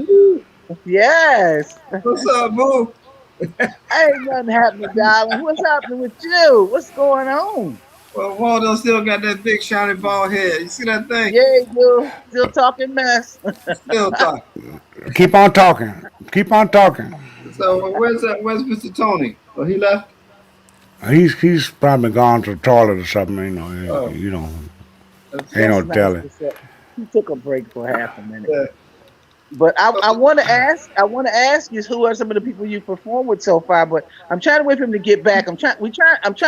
Yes. what's up, boo? Ain't nothing happening, darling. What's happening with you? What's going on? Well, Waldo still got that big shiny bald head. You see that thing? Yeah, you still talking mess. Still talking. Keep on talking. Keep on talking. So where's Mr. Tony? Oh, he left. He's probably gone to the toilet or something. Oh, You know, that's ain't no That's nice. telling. What's up? He took a break for half a minute. Yeah. But I want to ask you who are some of the people you performed with so far. But I'm trying to wait for him to get back. I'm trying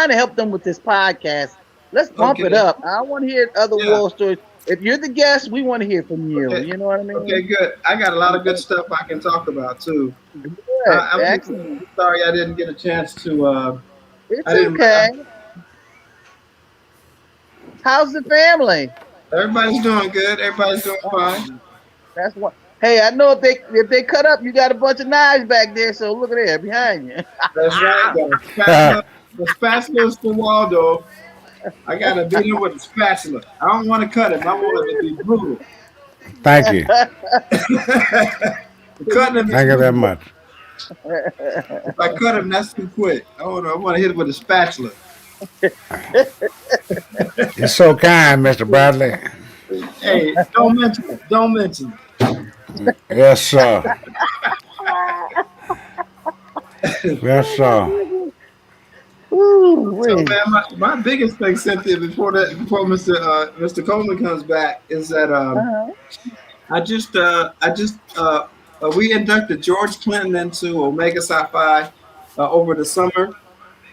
to help them with this podcast. Let's bump it Okay. up. I want to hear other Yeah. war stories. If you're the guest, we want to hear from you. Okay. You know what I Okay. mean? Good. I got a lot of good stuff I can talk about too. Good, I'm excellent. sorry I didn't get a chance to. It's I didn't. okay. How's the family? Everybody's doing good. Everybody's doing fine. That's what. Hey, I know if they cut up, you got a bunch of knives back there. So look at there behind you. That's right. The spatula is for Waldo. I gotta beat him with a spatula. I don't want to cut him. I want it to be brutal. Thank you. Cutting him. Thank you very much. If I cut him, that's too quick. I want to hit him with a spatula. You're so kind, Mr. Bradley. Hey, don't mention it. Don't mention it. Yes, sir. Yes, sir. Ooh, So wait. man, my biggest thing, Cynthia, before Mr. Coleman comes back, is that Uh-huh. we inducted George Clinton into Omega Psi Phi over the summer,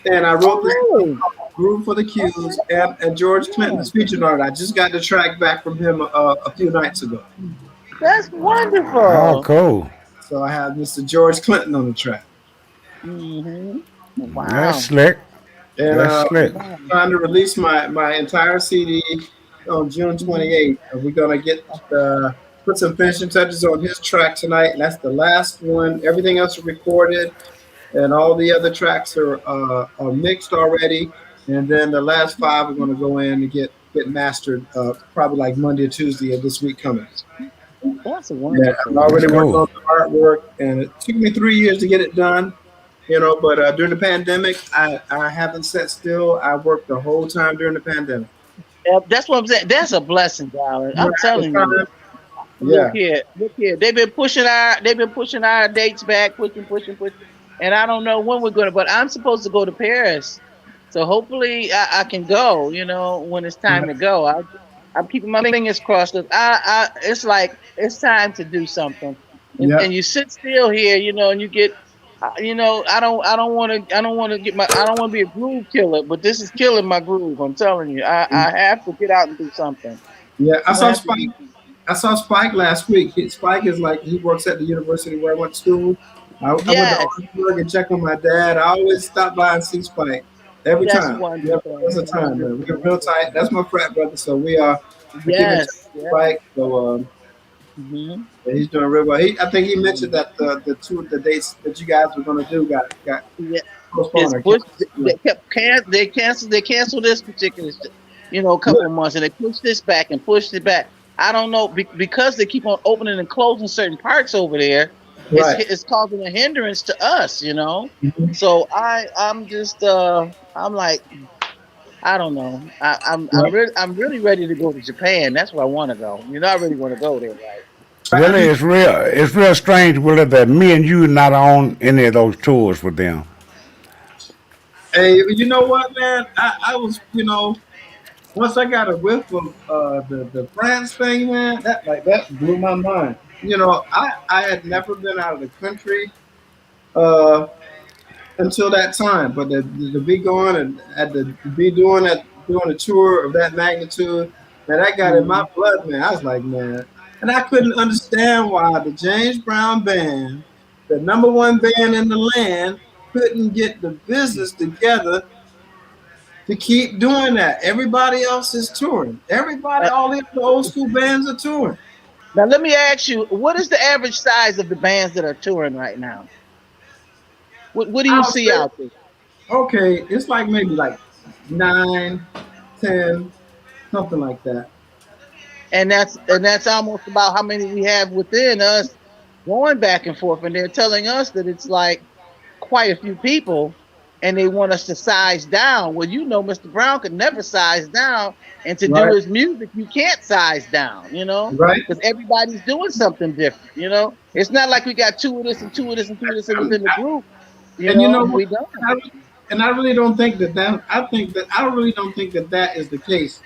and I wrote this Oh, really? Groove for the Cues, and George Clinton is featured on it. I just got the track back from him a few nights ago, That's Oh, wonderful. cool. so I have Mr. George Clinton on the track, Hmm. Wow. That's slick. and That's slick. I'm trying to release my entire CD on June 28th. And we're gonna put some finishing touches on his track tonight, and that's the last one. Everything else is recorded, and all the other tracks are mixed already. And then the last five are going to go in and get mastered probably like Monday or Tuesday of this week coming. That's Yeah, wonderful. I'm already That's working cool. on the artwork, and it took me 3 years to get it done. But during the pandemic, I haven't sat still. I worked the whole time during the pandemic. That's what I'm saying. That's a blessing, darling. I'm telling you. Yeah, Look here. They've been pushing our dates back, pushing, and I don't know when we're gonna. But I'm supposed to go to Paris, so hopefully I can go. When it's time to go. I'm keeping my fingers crossed. 'Cause it's like it's time to do something, and, yeah, and you sit still here, and you get. I don't want to be a groove killer, but this is killing my groove. I'm telling you, I have to get out and do something. yeah. I I saw have to Spike. do. I saw Spike last week. Spike is like he works at the university where I went to school. I went to Yes, Orangeburg and check on my dad. I always stop by and see Spike every that's time. Yeah, wonderful. there's a time, man. We're Wonderful. real tight. That's my frat brother. So I keep in touch Yes, with yes. Spike. So Hmm. yeah, he's doing real well. I think he mentioned that the dates that you guys were going to do got Yeah, postponed it's or pushed. canceled. They canceled this particular, a couple of months, and they pushed this back and pushed it back. I don't know because they keep on opening and closing certain parts over there. It's Right. it's causing a hindrance to us. Mhm. So I'm just I'm like I don't know. Right. I'm really ready to go to Japan. That's where I want to go. I really want to go there, right? I Willie, just it's real strange, Willie, that me and you not on any of those tours with them. Hey, you know what, man? I was once I got a whiff of the France thing, man, that blew my mind. I had never been out of the country uh, until that time, but to be going and had to be doing a tour of that magnitude, man, that got in my Mhm. blood, man. I was like, man, and I couldn't understand why the James Brown band, the number one band in the land, couldn't get the business together to keep doing that. Everybody else is touring. Uh, All the other old school bands are touring. Now let me ask you, what is the average size of the bands that are touring right now? What do you I'll see say, out there? okay, it's like maybe like 9, 10, something like that. And that's almost about how many we have within us going back and forth. And they're telling us that it's like quite a few people, and they want us to size down. Well, Mr. Brown could never size down, and to do Right, his music, you can't size down. right. Because everybody's doing something different. It's not like we got two of this and two of this and two of this within the group. And you know what? We don't. I, and I really don't think that. I think that I really don't think that is the case.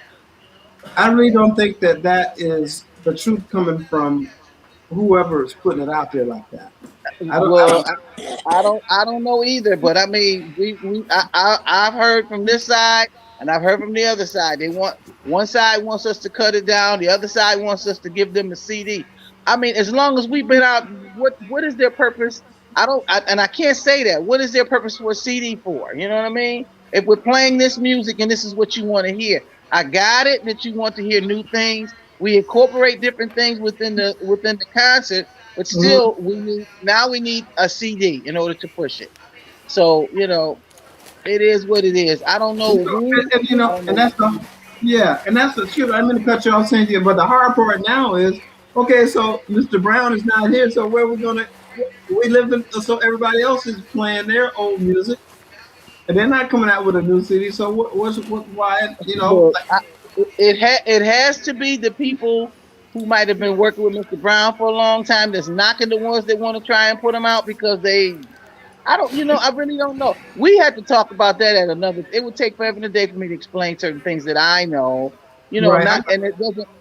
I really don't think that is the truth coming from whoever is putting it out there like that. I Well, don't. I don't know either, but I mean, I've heard from this side and I've heard from the other side. They want one side wants us to cut it down, the other side wants us to give them a CD. I mean, as long as we've been out, what is their purpose? And I can't say that. What is their purpose for a CD for? You know what I mean? If we're playing this music and this is what you want to hear, I got it that you want to hear new things. We incorporate different things within the concert, but Mhm. still, we need a CD in order to push it. So it is what it is. I don't know who. And, I don't and know. that's the yeah, and that's the truth. I'm going to cut you off, Cynthia, but the hard part now is okay. So Mr. Brown is not here, so where we gonna? We live in so everybody else is playing their old music, and they're not coming out with a new CD. So what? Why? Well, Like it has to be the people who might have been working with Mr. Brown for a long time that's knocking the ones that want to try and put them out because they I don't, I really don't know. We had to talk about that at another. It would take forever and a day for me to explain certain things that I know. right, Not and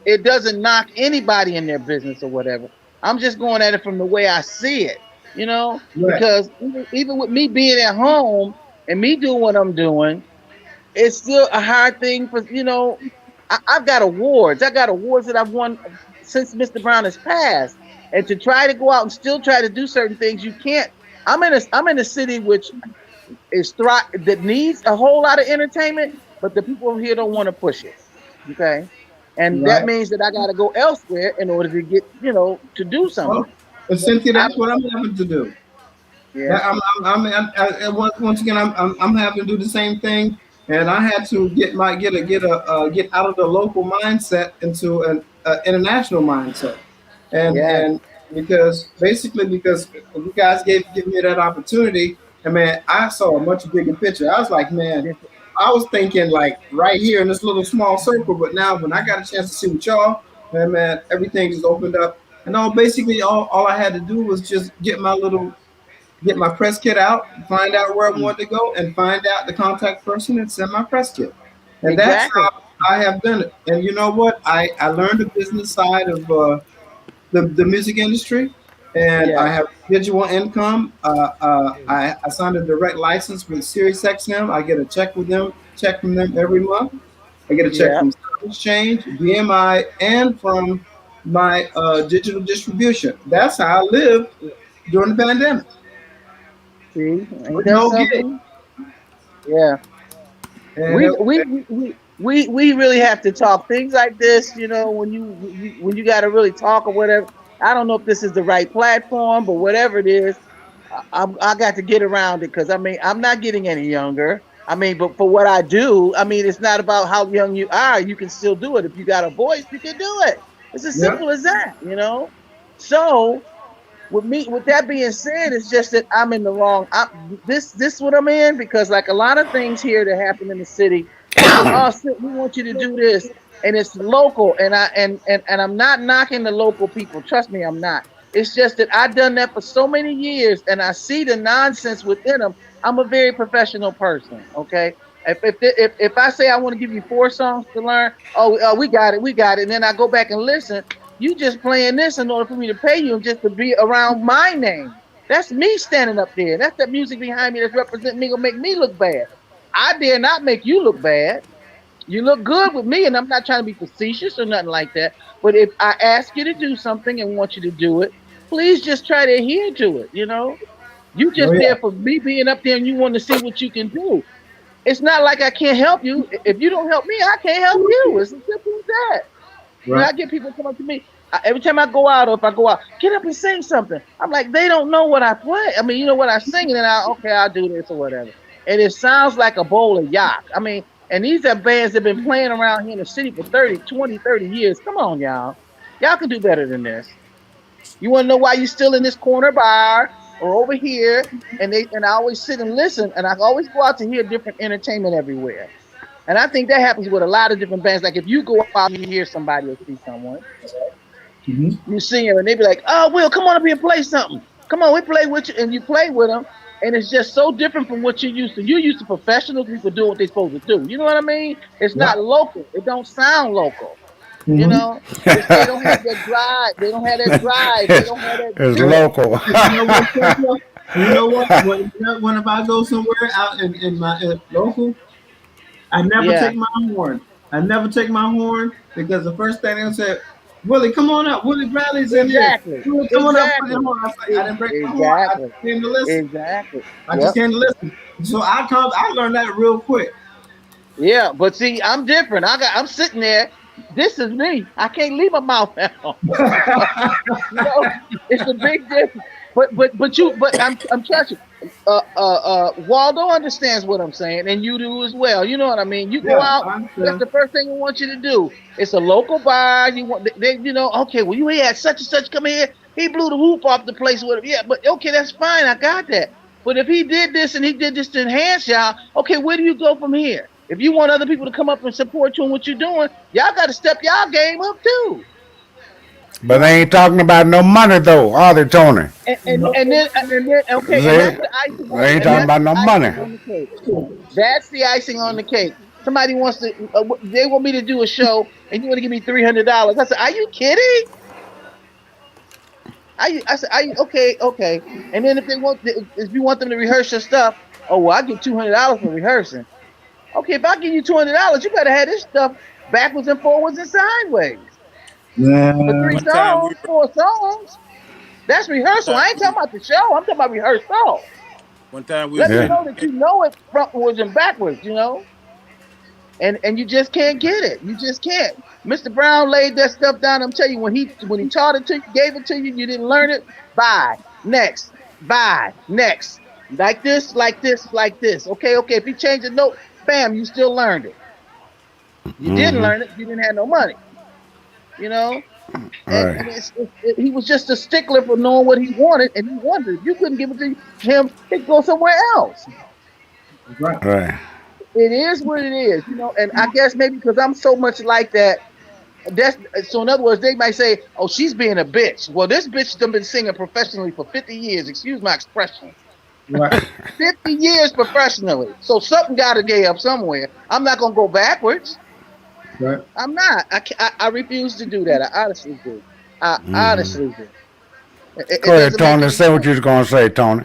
it doesn't knock anybody in their business or whatever. I'm just going at it from the way I see it. right, Because even with me being at home and me doing what I'm doing, it's still a hard thing for I've got awards. I got awards that I've won since Mr. Brown has passed, and to try to go out and still try to do certain things, you can't. I'm in a city which that needs a whole lot of entertainment, but the people here don't want to push it. Okay, and that right. means that I got to go elsewhere in order to get to do Well, something. but So Cynthia, that's what I'm having to do. yeah, That once again, I'm having to do the same thing, and I had to get out of the local mindset into an international mindset, yeah, and because you guys give me that opportunity, and man, I saw a much bigger picture. I was like, man, I was thinking like right here in this little small circle, but now when I got a chance to see with y'all, man, everything just opened up. And all I had to do was just get my press kit out, find out where I wanted to go, and find out the contact person and send my press kit. And that's exactly. how I have done it. And you know what? I learned the business side of the music industry, and I Yes, have digital income. I signed a direct license with SiriusXM. I get a check from them every month. I get a check yeah. from Stock Exchange, BMI, and from my digital distribution. That's how I lived during the pandemic See, ain't with that no gig. something? Yeah. And We really have to talk things like this. When you got to really talk or whatever. I don't know if this is the right platform, but whatever it is, I got to get around it because I mean I'm not getting any younger. I mean, but for what I do, I mean it's not about how young you are. You can still do it if you got a voice. You can do it. It's as yeah, simple as that. So with that being said, it's just that I'm in the wrong. This what I'm in because like a lot of things here that happen in the city, people, oh, shit, we want you to do this, and it's local, and I'm not knocking the local people. Trust me, I'm not. It's just that I've done that for so many years, and I see the nonsense within them. I'm a very professional person. Okay. If I say I want to give you 4 songs to learn, we got it, and then I go back and listen. You just playing this in order for me to pay you and just to be around my name. That's me standing up there. That's the music behind me that's representing me gonna make me look bad. I dare not make you look bad. You look good with me, and I'm not trying to be facetious or nothing like that. But if I ask you to do something and want you to do it, please just try to adhere to it. You oh just there yeah, for me being up there and you want to see what you can do. It's not like I can't help you. If you don't help me, I can't help you. It's as simple as that. right, I get people come up to me every time I go out, or if I go out, get up and sing something. I'm like, they don't know what I play. I mean, you know what I sing, and then I'll do this or whatever. And it sounds like a bowl of yak. I mean, and these are bands that have been playing around here in the city for 30, 20, 30 years. Come on, y'all. Y'all can do better than this. You want to know why you still in this corner bar or over here? And I always sit and listen, and I always go out to hear different entertainment everywhere. And I think that happens with a lot of different bands. Like if you go out and you hear somebody or see someone, hmm you see them and they be like, "Oh, Will, come on up here and play something. Come on, we play with you," and you play with them, and it's just so different from what you're used to. You're used to professional people doing what they're supposed to do. You know what I mean? It's yeah, not local. It don't sound local. You Mhm. know, they don't have that drive. They don't have that drive. They don't have that It's spirit. local. You know what, Cynthia? You know what? When if I go somewhere out in my local, I never Yeah, take my horn. I never take my horn because the first thing they'll say, Willie, come on up. Willie Bradley's in here. exactly, Willie, come on up. Put your exactly, horn. I was like, I didn't break my horn. I exactly, just came to listen. exactly. I just Yep. came to listen. So I learned that real quick. Yeah, but see, I'm different. I'm sitting there. This is me. I can't leave my mouth out. You know, it's a big difference. But I'm trusting. Waldo understands what I'm saying, and you do as well. You know what I mean. You go Yeah, out. I That's understand. the first thing we want you to do. It's a local bar. You want they, you know. Okay, well, you had such and such come here. He blew the hoop off the place with him. Yeah, but okay, that's fine. I got that. But if he did this and he did this to enhance y'all, okay, where do you go from here? If you want other people to come up and support you in what you're doing, y'all got to step y'all game up too. But they ain't talking about no money though, are they, Tony? And then okay, and that's See? the icing on They ain't and talking that's about the no money. icing on the cake. That's the icing on the cake. Somebody wants to, they want me to do a show, and you want to give me $300. I said, are you kidding? I said, are you okay? Okay. And then if you want them to rehearse your stuff, oh well, I get $200 for rehearsing. Okay, if I give you $200, you better have this stuff backwards and forwards and sideways for Yeah. three One time we songs, four songs. That's one rehearsal. time I ain't talking about the show. I'm talking about rehearsal. one time we Let was me Yeah. in, know that you know it frontwards and backwards, you know? And you just can't get it. You just can't. Mr. Brown laid that stuff down. I'm telling you, when he taught it to you, gave it to you, you didn't learn it. Bye. Next. Bye. Next. Like this, like this, like this. Okay, okay. If he changed the note, bam, you still learned it. You didn't Mm-hmm. learn it, you didn't have no money. You know? And Right. he was just a stickler for knowing what he wanted, and he wanted it. If you couldn't give it to him, he'd go somewhere else. Right. Right. It is what it is, you know. And I guess maybe because I'm so much like that, that's so. In other words, they might say, "Oh, she's being a bitch." Well, this bitch done been singing professionally for 50 years. Excuse my expression. Right. 50 years professionally. So something got to get up somewhere. I'm not gonna go backwards. Right. I'm not. I refuse to do that. I honestly do. I honestly do. Go It ahead, doesn't make Tony. any Say what sense. you was gonna say, Tony.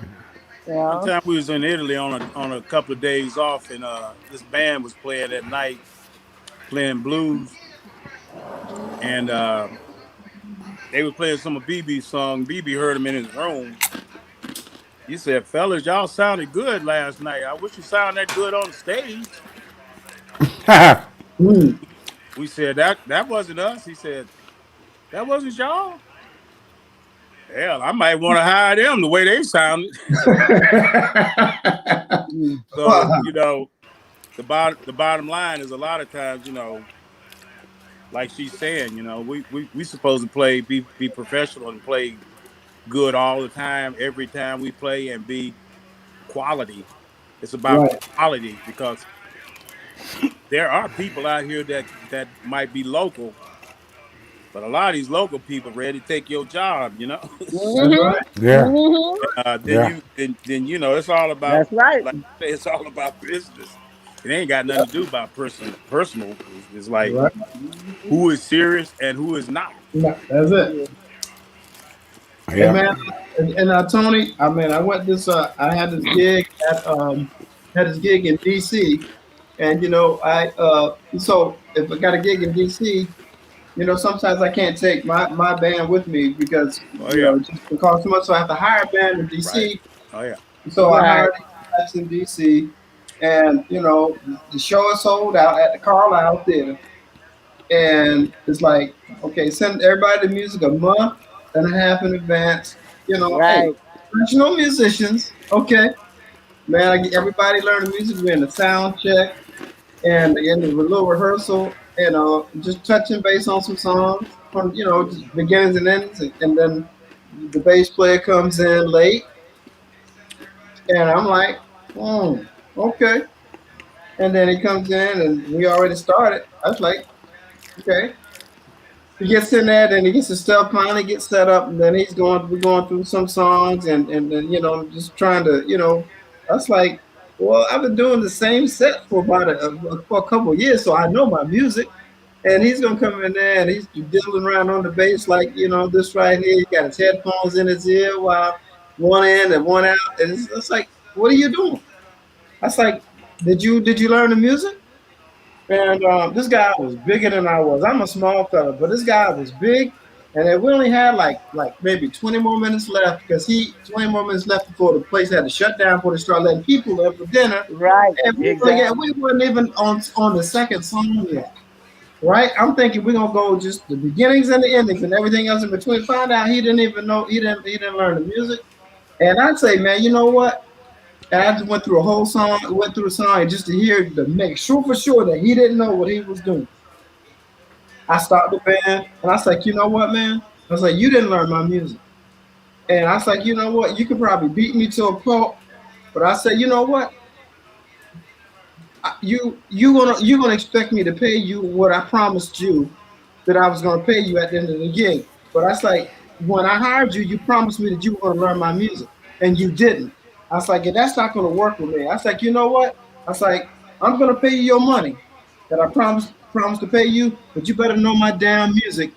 one Yeah. time we was in Italy on a couple of days off, and this band was playing at night, playing blues, and they were playing some of BB's song. BB heard him in his room. He said, "Fellas, y'all sounded good last night. I wish you sounded that good on the stage." Mm. We said that wasn't us. He said, "That wasn't y'all." Hell, I might want to hire them the way they sounded. Mm. So the bottom line is a lot of times, like she's saying, we supposed to be professional and play good all the time, every time we play, and be quality. It's about Right. quality because there are people out here that might be local, but a lot of these local people ready to take your job. That's Mhm. right. Yeah. Mhm. Then Yeah. it's all about, That's right. like I say, it's all about business. It ain't got nothing to do about personal. It's like Right. who is serious and who is not. Yeah, that's it. Yeah. Hey Yeah. man, and Tony, I mean, I went this. I had this gig in DC, and so if I got a gig in DC, sometimes I can't take my band with me because Oh yeah, it just would cost too much. So I have to hire a band in right. DC. Oh yeah. So I Right. hired these guys in DC, and the show is sold out at the Carlisle Theater, and it's like, okay, send everybody the music a month and a half in advance. Hey, Right. professional musicians, okay, man. I get everybody learn the music. We're in the sound check and in the little rehearsal, just touching base on some songs from just beginnings and endings, and then the bass player comes in late, and I'm like, okay, and then he comes in and we already started. I was like, okay. He gets in there, then he gets his stuff finally gets set up, and then we're going through some songs, and then just trying to that's like, well, I've been doing the same set for for a couple of years, so I know my music. And he's gonna come in there and he's diddling around on the bass like this right here. He got his headphones in his ear while one in and one out, and it's like, what are you doing? I was like, did you learn the music? And this guy was bigger than I was. I'm a small fella, but this guy was big, and then we only had like maybe 20 more minutes left because he 20 more minutes left before the place had to shut down before they start letting people in for dinner. Right. And Exactly. we weren't even on the second song yet. Right? I'm thinking we're gonna go just the beginnings and the endings and everything else in between. Find out he didn't even know he didn't learn the music. And I'd say, man, you know what? And I just went through a whole song, went through the song just to hear to make sure for sure that he didn't know what he was doing. I stopped the band and I was like, you know what, man? I was like, you didn't learn my music. And I was like, you know what? You could probably beat me to a pulp, but I said, you know what? You're gonna expect me to pay you what I promised you that I was gonna pay you at the end of the gig. But I was like, when I hired you, you promised me that you were gonna learn my music, and you didn't. I was like, yeah, that's not gonna work with me. I was like, you know what? I was like, I'm gonna pay you your money that I promised to pay you, but you better know my damn music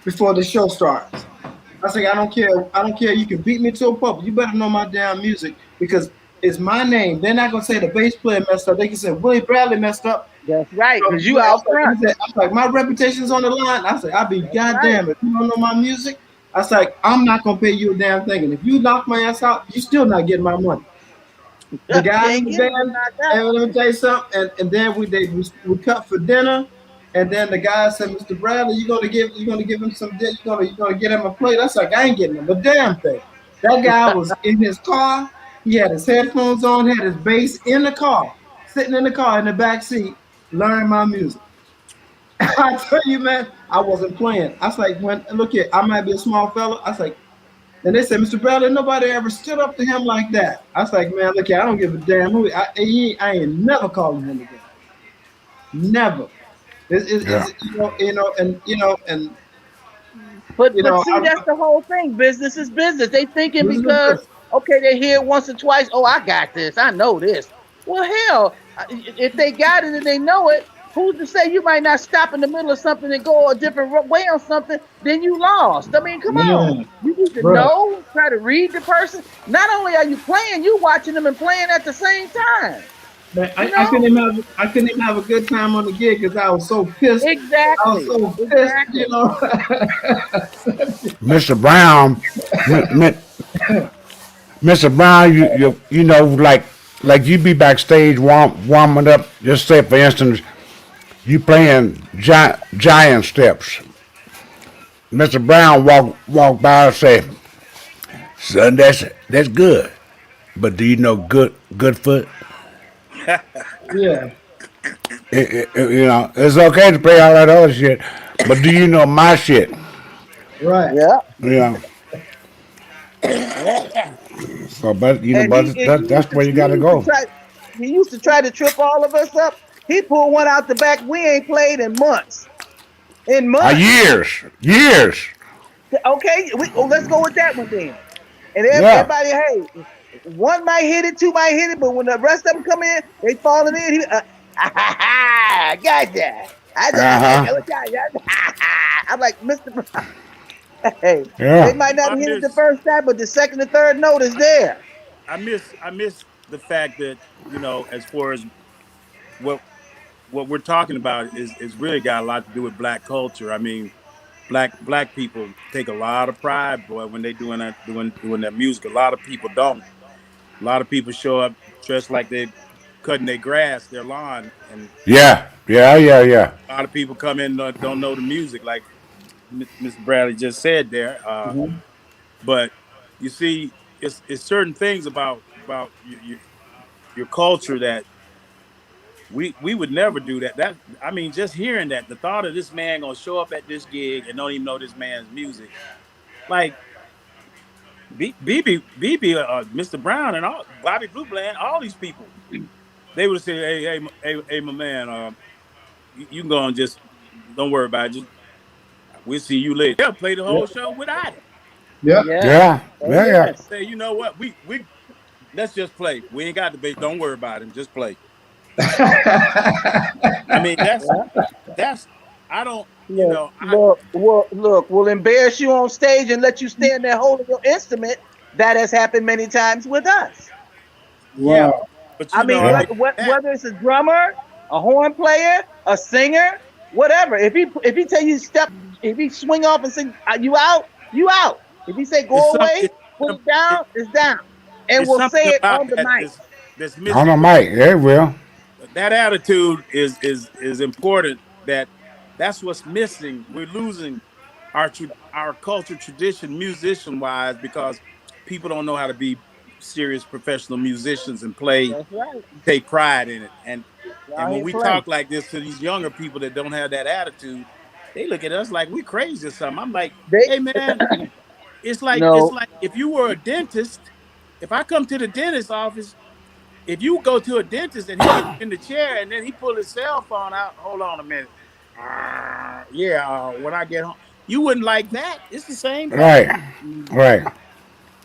before the show starts. I was like, I don't care. I don't care. You can beat me to a pulp. You better know my damn music because it's my name. They're not gonna say the bass player messed up. They can say Willie Bradley messed up. That's right. So, Because you out front. I was like, my reputation's on the line. I said, I'll be That's right. goddamn if you don't know my music. I was like, I'm not gonna pay you a damn thing. And if you knock my ass out, you still not getting my money. The You guys in ain't the getting them band, knocked out. and let me tell you something. And then we cut for dinner, and then the guy said, "Mr. Bradley, you're gonna give him some you're gonna get him a plate." I was like, I ain't getting him a damn thing. That guy was in his car. He had his headphones on, had his bass in the car, sitting in the car in the back seat, learning my music. I tell you, man, I wasn't playing. I was like, when look here, I might be a small fella. I was like, and they said, Mr. Bradley, nobody ever stood up to him like that. I was like, man, look here, I don't give a damn who. I ain't never calling him again. Never. Yeah. And But see, that's the whole thing. Business is business. They thinking this is the because best. okay, they hear it once or twice. Oh, I got this. I know this. Well, hell, if they got it and they know it, who's to say you might not stop in the middle of something and go a different way on something? Then you lost. I mean, come on. Man, You need to bro. know, try to read the person. Not only are you playing, you watching them and playing at the same time. Man, You I know couldn't even have a good time on the gig because I was so pissed. I was exactly, so pissed, exactly. Mr. Brown, mi- mi- Mr. Brown, you know, like you be backstage warming up. Just say, for instance, you playing giant steps. Mr. Brown walk by and say, "Son, that's good, but do you know good foot? Yeah, You know, it's okay to play all that other shit, but do you know my shit? right. Yeah, You know, yeah. so but you know, And but that's where you got to go. he used to try to trip all of us up. He pulled one out the back. We ain't played in months. In months. Years. Okay, let's go with that one then. And Yeah. everybody, hey, one might hit it, two might hit it, but when the rest of them come in, they falling in. I got that. Uh huh. I'm like, Mr. Brown, hey, they Yeah. might not I hit it the miss first time, but the second and third note is there. I miss the fact that as far as what what we're talking about is really got a lot to do with black culture. I mean, black people take a lot of pride, boy, when they doing that music. A lot of people don't. A lot of people show up dressed like they cutting their grass, their lawn, and Yeah. a lot of people come in don't know the music, like Mr. Bradley just said there. Mhm. But you see, it's certain things about your culture that we would never do that. That I mean, just hearing that, the thought of this man gonna show up at this gig and don't even know this man's music, like Mr. Brown and all Bobby Blue Bland, all these people, they would say, hey, my man, you can go and just don't worry about it. Just we'll see you later. They'll play the whole Yep. show without him. Yep. Yes. Yeah. Oh, Yeah. yes. Say, you know what, we let's just play. We ain't got the bass. Don't worry about him. Just play. I mean, Yeah. that's I don't, Look, look, will embarrass you on stage and let you stand there holding your instrument. That has happened many times with us. yeah, Wow. but I mean, Yeah. that whether it's a drummer, a horn player, a singer, whatever. If he tell you step, if he swing off and sing, you out, you out. If he say it's go away, put it it, down, it's down, and it's we'll something say it about on the that mic. that's On the missing. mic, yeah, well. That attitude is important. That's what's missing. We're losing our culture tradition musician wise because people don't know how to be serious professional musicians and play, That's right. take pride in it. And Y'all when ain't we playing. talk like this to these younger people that don't have that attitude, they look at us like we crazy or something. I'm like, They hey man, it's no. like if you were a dentist, if I come to the dentist office, if you go to a dentist and he get in the chair and then he pull his cell phone out, hold on a minute. Yeah, when I get home, you wouldn't like that. It's the same thing. Right, right,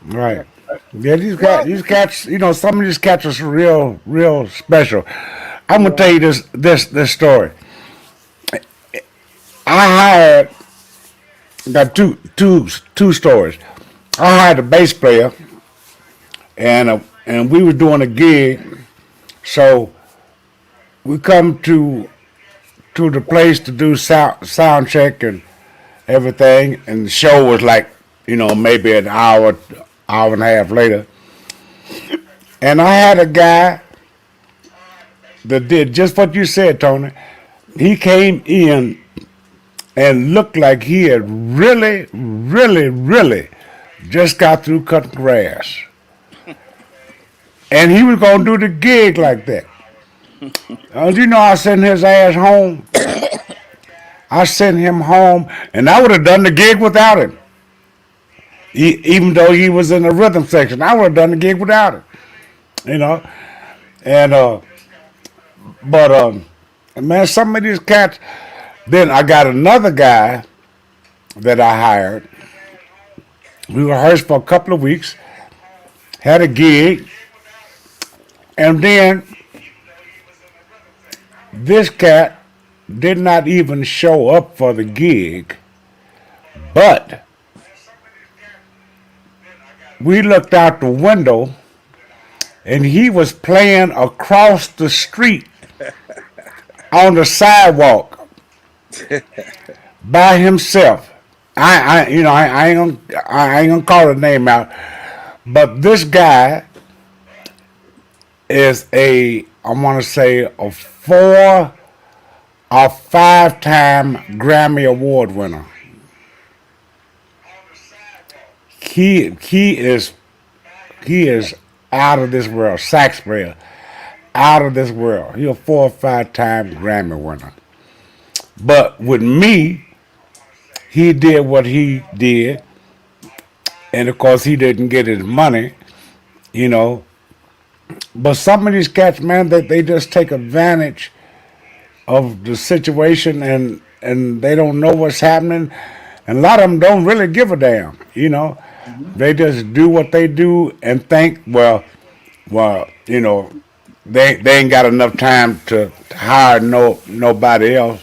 right. Yeah, Well, these cats, some of these cats are real special. I'm gonna yeah. tell you this story. I hired, got two stories. I hired a bass player, and we were doing a gig, so we come to the place to do sound check and everything, and the show was like, maybe an hour and a half later. And I had a guy that did just what you said, Tony. He came in and looked like he had really just got through cutting grass. And he was going to do the gig like that. I sent his ass home. I sent him home, and I would have done the gig without him. Even though he was in the rhythm section, I would have done the gig without him. You know, and but man, some of these cats. Then I got another guy that I hired. We rehearsed for a couple of weeks, had a gig, and then this cat did not even show up for the gig, but we looked out the window and he was playing across the street on the sidewalk by himself. I ain't gonna call the name out, but this guy is I want to say a 4 or 5-time Grammy Award winner. He is out of this world. Sax player, out of this world. He's a 4 or 5-time Grammy winner. But with me, he did what he did, and of course he didn't get his money, you know. But some of these cats, man, they just take advantage of the situation, and they don't know what's happening. And a lot of them don't really give a damn, you know. They just do what they do and think, well, they ain't got enough time to hire nobody else.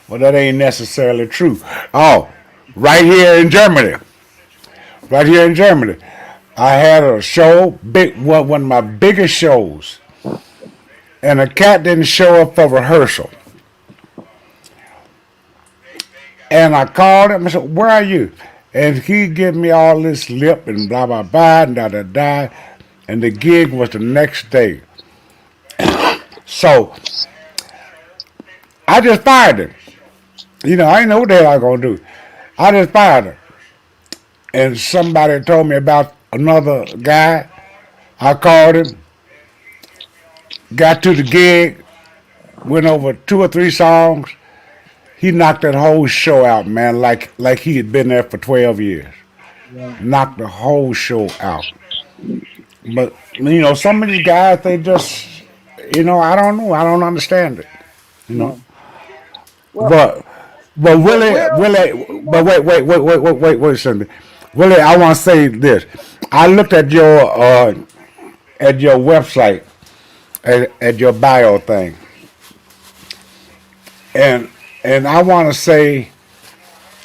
Well, that ain't necessarily true. Oh, right here in Germany, right here in Germany, I had a show, one of my biggest shows, and a cat didn't show up for rehearsal. And I called him and said, "Where are you?" And he gave me all this lip and blah blah blah and da da da. And the gig was the next day. So I just fired him. I didn't know what the hell I was gonna do. I just fired him. And somebody told me about another guy. I called him, got to the gig, went over 2 or 3 songs. He knocked that whole show out, man, like he had been there for 12 years. Yeah. Knocked the whole show out. But some of these guys, they just, I don't know, I don't understand it. You know, Yeah. Well, but well, Willie, you but know, wait a second, Willie, I want to say this. I looked at your website, at your bio thing, and And I want to say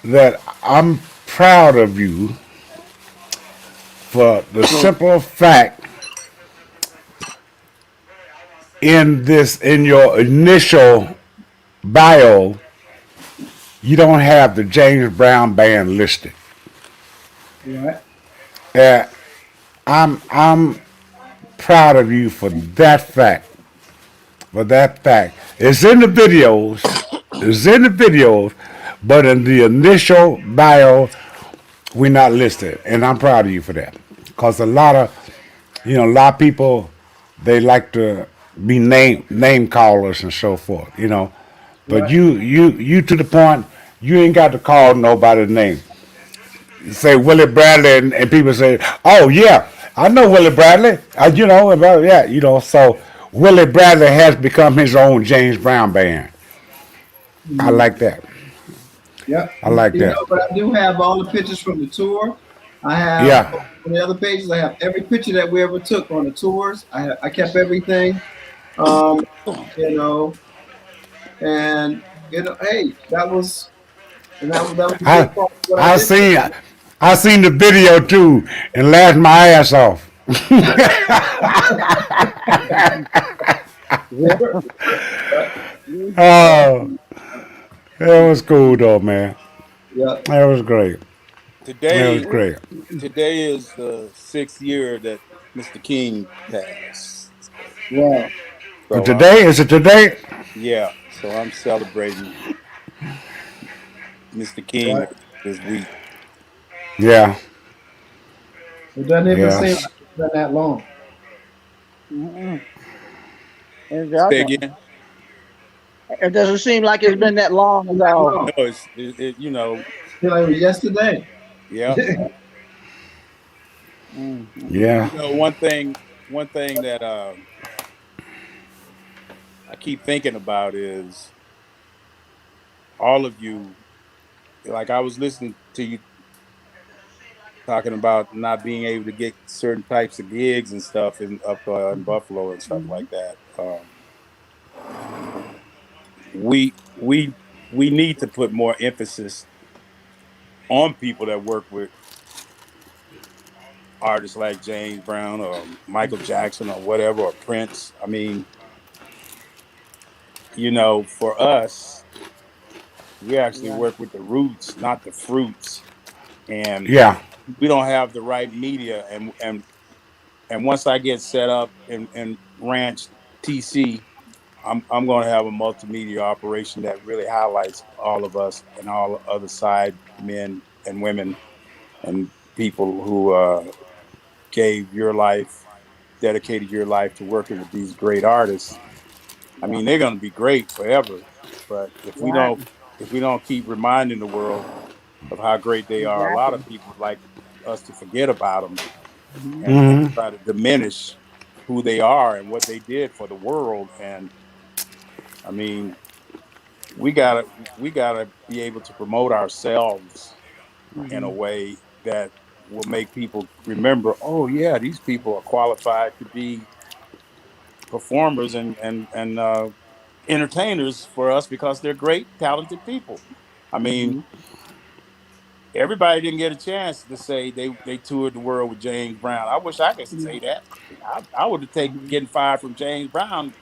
that I'm proud of you for the simple fact in your initial bio, you don't have the James Brown band listed. Right. Uh, I'm proud of you for that fact. For that fact, it's in the videos. It's in the videos, but in the initial bio, we're not listed, and I'm proud of you for that. Cause a lot of people, they like to be name callers and so forth. But Right. you to the point, you ain't got to call nobody's name. You say Willie Bradley, and people say, "Oh yeah, I know Willie Bradley." Yeah. So Willie Bradley has become his own James Brown band. I Mhm. like that. Yep. I like that. But I do have all the pictures from the tour. I have Yeah. on the other pages. I have every picture that we ever took on the tours. I kept everything. Um, you know, and hey, that was a big I part of what I I did. seen I seen the video too and laughed my ass off. Yeah. Oh, that was cool though, man. Yeah. That was great. That was Today, great. today is the 6th year that Mr. King passed. Wow. And So today is it today? yeah, so I'm celebrating Mr. King Right. this week. Yeah. It doesn't even Yeah. seem like it's been that long. Mm-mm. Say Exactly. again? It doesn't seem like it's been that long at all. No, No, it's feel like it was yesterday. yeah. Mm-hmm. Yeah. One thing that I keep thinking about is all of you. Like I was listening to you talking about not being able to get certain types of gigs and stuff in Buffalo and stuff Mm-hmm. like that. We we we need to put more emphasis on people that work with artists like James Brown or Michael Jackson or whatever or Prince. I mean, for us, we actually Right. work with the roots, not the fruits, and Yeah. we don't have the right media. And once I get set up in Ranch TC, I'm going to have a multimedia operation that really highlights all of us and all other side men and women and people who gave your life, dedicated your life to working with these great artists. I Yeah. mean, they're going to be great forever. But if we Right. don't if we don't keep reminding the world of how great they are, a lot Exactly. of people would like us to forget about them Mm-hmm. and try to diminish who they are and what they did for the world. And I mean, we gotta we gotta be able to promote ourselves in a Mm-hmm. way that will make people remember, oh yeah, these people are qualified to be performers and entertainers for us because they're great, talented people. I mean, Mm-hmm. everybody didn't get a chance to say they toured the world with James Brown. I wish I could say that. I would have taken Mm-hmm. getting fired from James Brown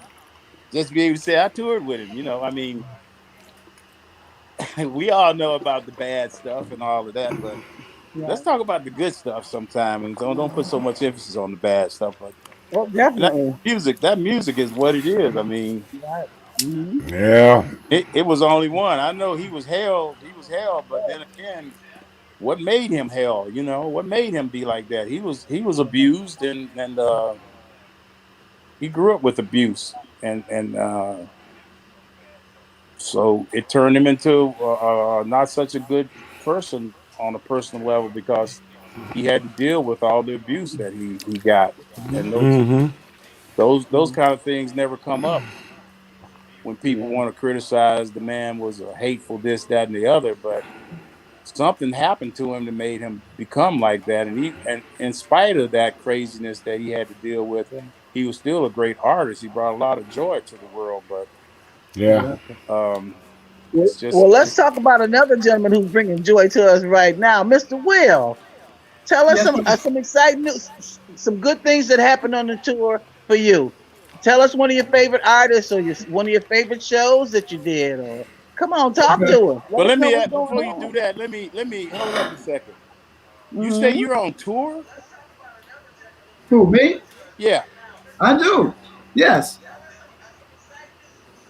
just to be able to say I toured with him. I mean, we all know about the bad stuff and all of that, but let's Right. talk about the good stuff sometime and don't put so much emphasis on the bad stuff. But Oh, and that definitely. music is what it is. I mean, Right. Mm-hmm. Yeah. it was only one. I know he was hell, but then again, what made him hell? What made him be like that? He was abused and he grew up with abuse and so it turned him into not such a good person on a personal level because he had to deal with all the abuse that he got, and those kind of things never come up when people Yeah. want to criticize the man was a hateful this, that, and the other. But something happened to him that made him become like that, and in spite of that craziness that he had to deal with, Yeah. he was still a great artist. He brought a lot of joy to the world, but Yeah. Exactly. um, It's just Well, let's talk about another gentleman who's bringing joy to us right now, Mr. Will. Tell us Yes, sir. some exciting news, some good things that happened on the tour for you. Tell us one of your favorite artists or one of your favorite shows that you did. Or come on, talk Okay. to us. Let But us let know me what's going before you do on. that, let me hold up a second. You say Hmm. you're on tour? Who, me? Yeah. I do. Yes.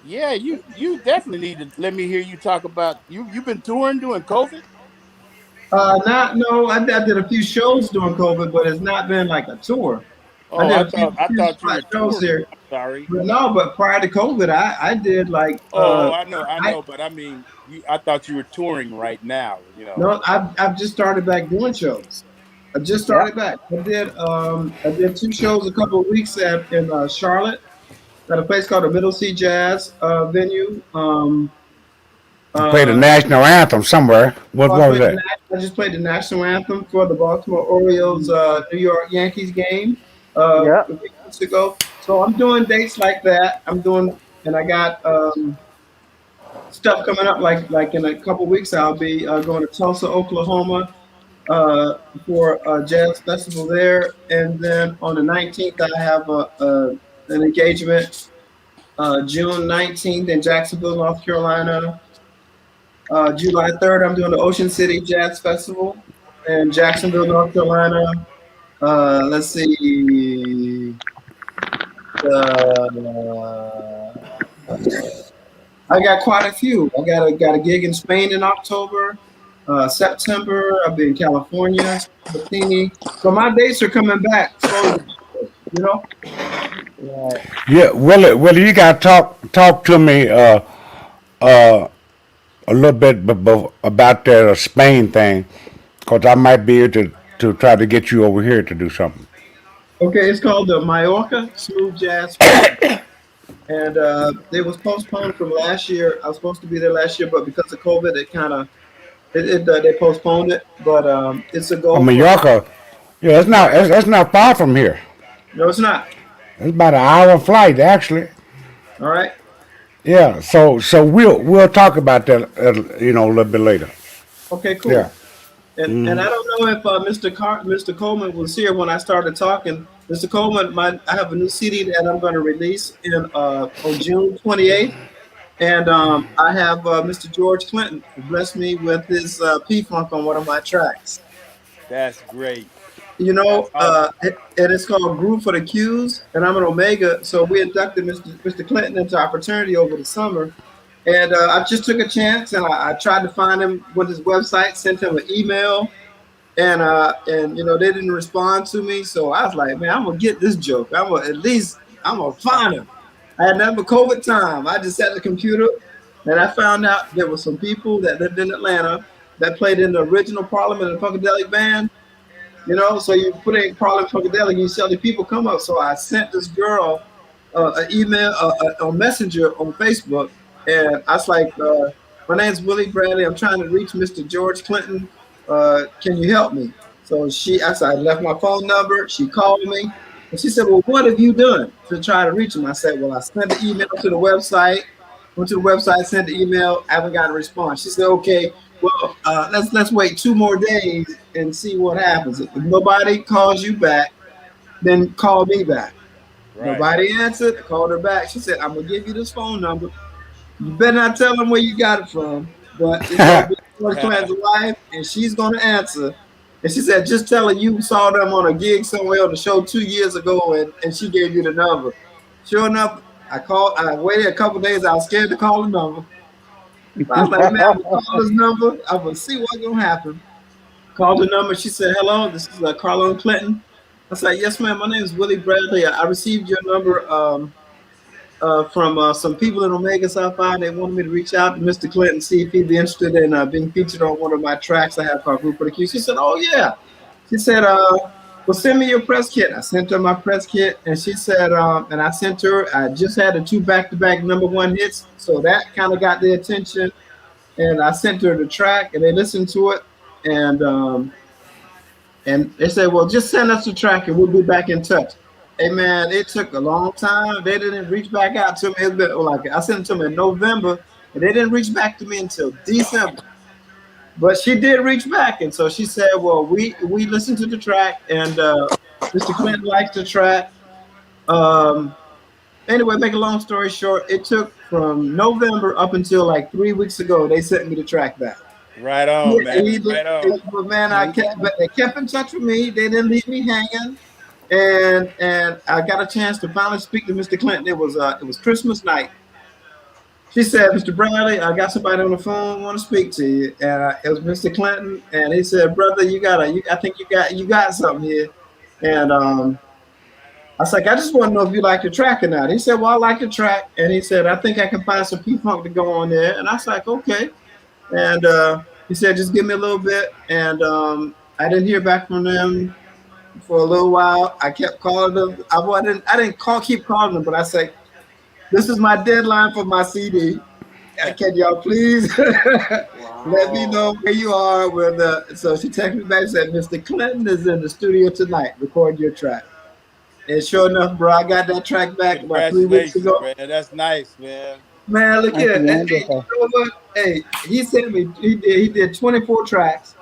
Yeah, you definitely need to let me hear you talk about you've been touring during COVID? Not no. I did a few shows during COVID, but it's not been like a tour. I Oh, did I a few, thought I few thought you spot were shows touring. here, I'm sorry. but no. But prior to COVID, I did like Oh, I know, I I know, but I mean, I thought you were touring right now. no. I've just started back doing shows. I just Yep. started back. I did two shows a couple of weeks in Charlotte at a place called the Middle Sea Jazz venue. You played the Uh, national anthem somewhere. What was that? I just played the national anthem for the Baltimore Orioles New York Yankees game Yep. a few weeks ago. So I'm doing dates like that. And I got stuff coming up. Like in a couple weeks, I'll be going to Tulsa, Oklahoma, for a jazz festival there. And then on the 19th, I have an engagement. June 19th in Jacksonville, North Carolina. July 3rd, I'm doing the Ocean City Jazz Festival in Jacksonville, North Carolina. Let's see. I got quite a few. I got a gig in Spain in October. September, I'll be in California, Bikini. So my dates are coming back slowly, but surely, you know. Right. Yeah, Willie, you got to talk to me a little bit about that Spain thing, cause I might be able to try to get you over here to do something. Okay, it's called the Mallorca Smooth Jazz Festival. And it was postponed from last year. I was supposed to be there last year, but because of COVID, they postponed it. But it's a Oh, goal for Mallorca, yeah, it's not right. that's not far from here. No, it's not. It's about an hour flight actually. All right. Yeah, so we'll talk about that a little bit later. Okay. Yeah. Cool. And I don't know if Mr. Coleman was here when I started talking. Mr. Coleman, I have a new CD that I'm going to release on June 28th, and I have Mr. George Clinton who blessed me with his P Funk on one of my tracks. That's great. You That's know, awesome. and it's called Groove for the Qs, and I'm an Omega. So we inducted Mr. Clinton into our fraternity over the summer. And I just took a chance and I tried to find him with his website, sent him an email, and they didn't respond to me. So I was like, man, I'm gonna get this joke. I'm gonna find him. I had nothing but COVID time. I just sat at the computer and I found out there were some people that lived in Atlanta that played in the original Parliament and Funkadelic band. So you put in Parliament Funkadelic, and you see all the people come up. So I sent this girl an email, a messenger on Facebook, and I was like, "My name's Willie Bradley. I'm trying to reach Mr. George Clinton. Can you help me?" So I left my phone number. She called me, and she said, "Well, what have you done to try to reach him?" I said, "Well, I sent the email to the website. Went to the website, sent the email. I haven't gotten a response." She said, "Okay, well, let's wait 2 more days and see what happens. If nobody calls you back, then call me back." Right. Nobody answered. I called her back. She said, "I'm gonna give you this phone number. You better not tell them where you got it from, but it's gonna be George Clinton's wife, and she's gonna answer." And she said, "Just tell her you saw them on a gig somewhere on the show 2 years ago, and she gave you the number." Sure enough, I called. I waited a couple days. I was scared to call the number. I was like, "Man, I'm gonna call this number. I'm gonna see what's gonna happen." Called the number. She said, "Hello, this is Carlon Clinton." I said, "Yes, ma'am. My name is Willie Bradley. I received your number from some people in Omega South Five. They wanted me to reach out to Mr. Clinton, see if he'd be interested in being featured on one of my tracks I have called Group for the Q." She said, "Oh, yeah." She said, "Well, send me your press kit." I sent her my press kit, and she said, and I sent her, I just had the two back-to-back #1 hits, so that kind of got their attention. And I sent her the track, and they listened to it, and they said, "Well, just send us the track and we'll be back in touch." Hey man, it took a long time. They didn't reach back out to me. It's been like I sent it to them in November, and they didn't reach back to me until December. But she did reach back, and so she said, "Well, we listened to the track, and Mr. Clinton likes the track." Anyway, make a long story short, it took from November up until like 3 weeks ago. They sent me the track back. Right on, man. Right on. But man, but they kept in touch with me. They didn't leave me hanging, and I got a chance to finally speak to Mr. Clinton. It was Christmas night. She said, "Mr. Bradley, I got somebody on the phone want to speak to you," and it was Mr. Clinton, and he said, "Brother, I think you got something here," and I was like, "I just want to know if you like the track or not." He said, "Well, I like the track," and he said, "I think I can find some P-Funk to go on there," and I was like, "Okay," and he said, "Just give me a little bit," and I didn't hear back from them for a little while. I kept calling them. I didn't keep calling them, but I said, "This is my deadline for my CD. Can y'all please let me know where you are?" So she texted me back and said, "Mr. Clinton is in the studio tonight, recording your track." And sure enough, bro, I got that track back about 3 weeks ago. Man. That's nice, man. Man, look at it. Hey, you know what? Hey, he sent me. He did 24 tracks,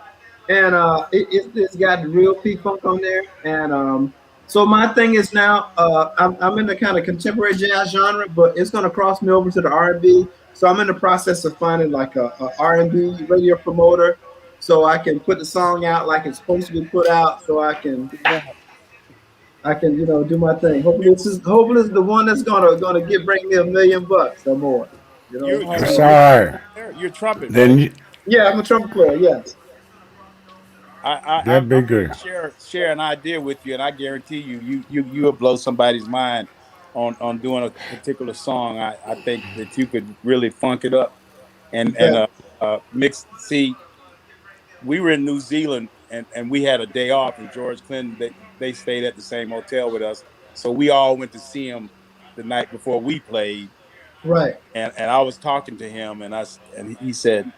and it's got the real P-Funk on there. And so my thing is now, I'm in the kind of contemporary jazz genre, but it's gonna cross me over to the R&B. So I'm in the process of finding like a R&B radio promoter, so I can put the song out like it's supposed to be put out, so I can do my thing. Hopefully it's the one that's gonna bring me $1 million or more. You know, that's all right. You're trumpet. Then yeah, I'm a trumpet player. Yes, that'd be good. Share an idea with you, and I guarantee you'll blow somebody's mind on doing a particular song. I think that you could really funk it up and mix. See, we were in New Zealand and we had a day off, and George Clinton they stayed at the same hotel with us, so we all went to see him the night before we played. Right. And I was talking to him, and he said,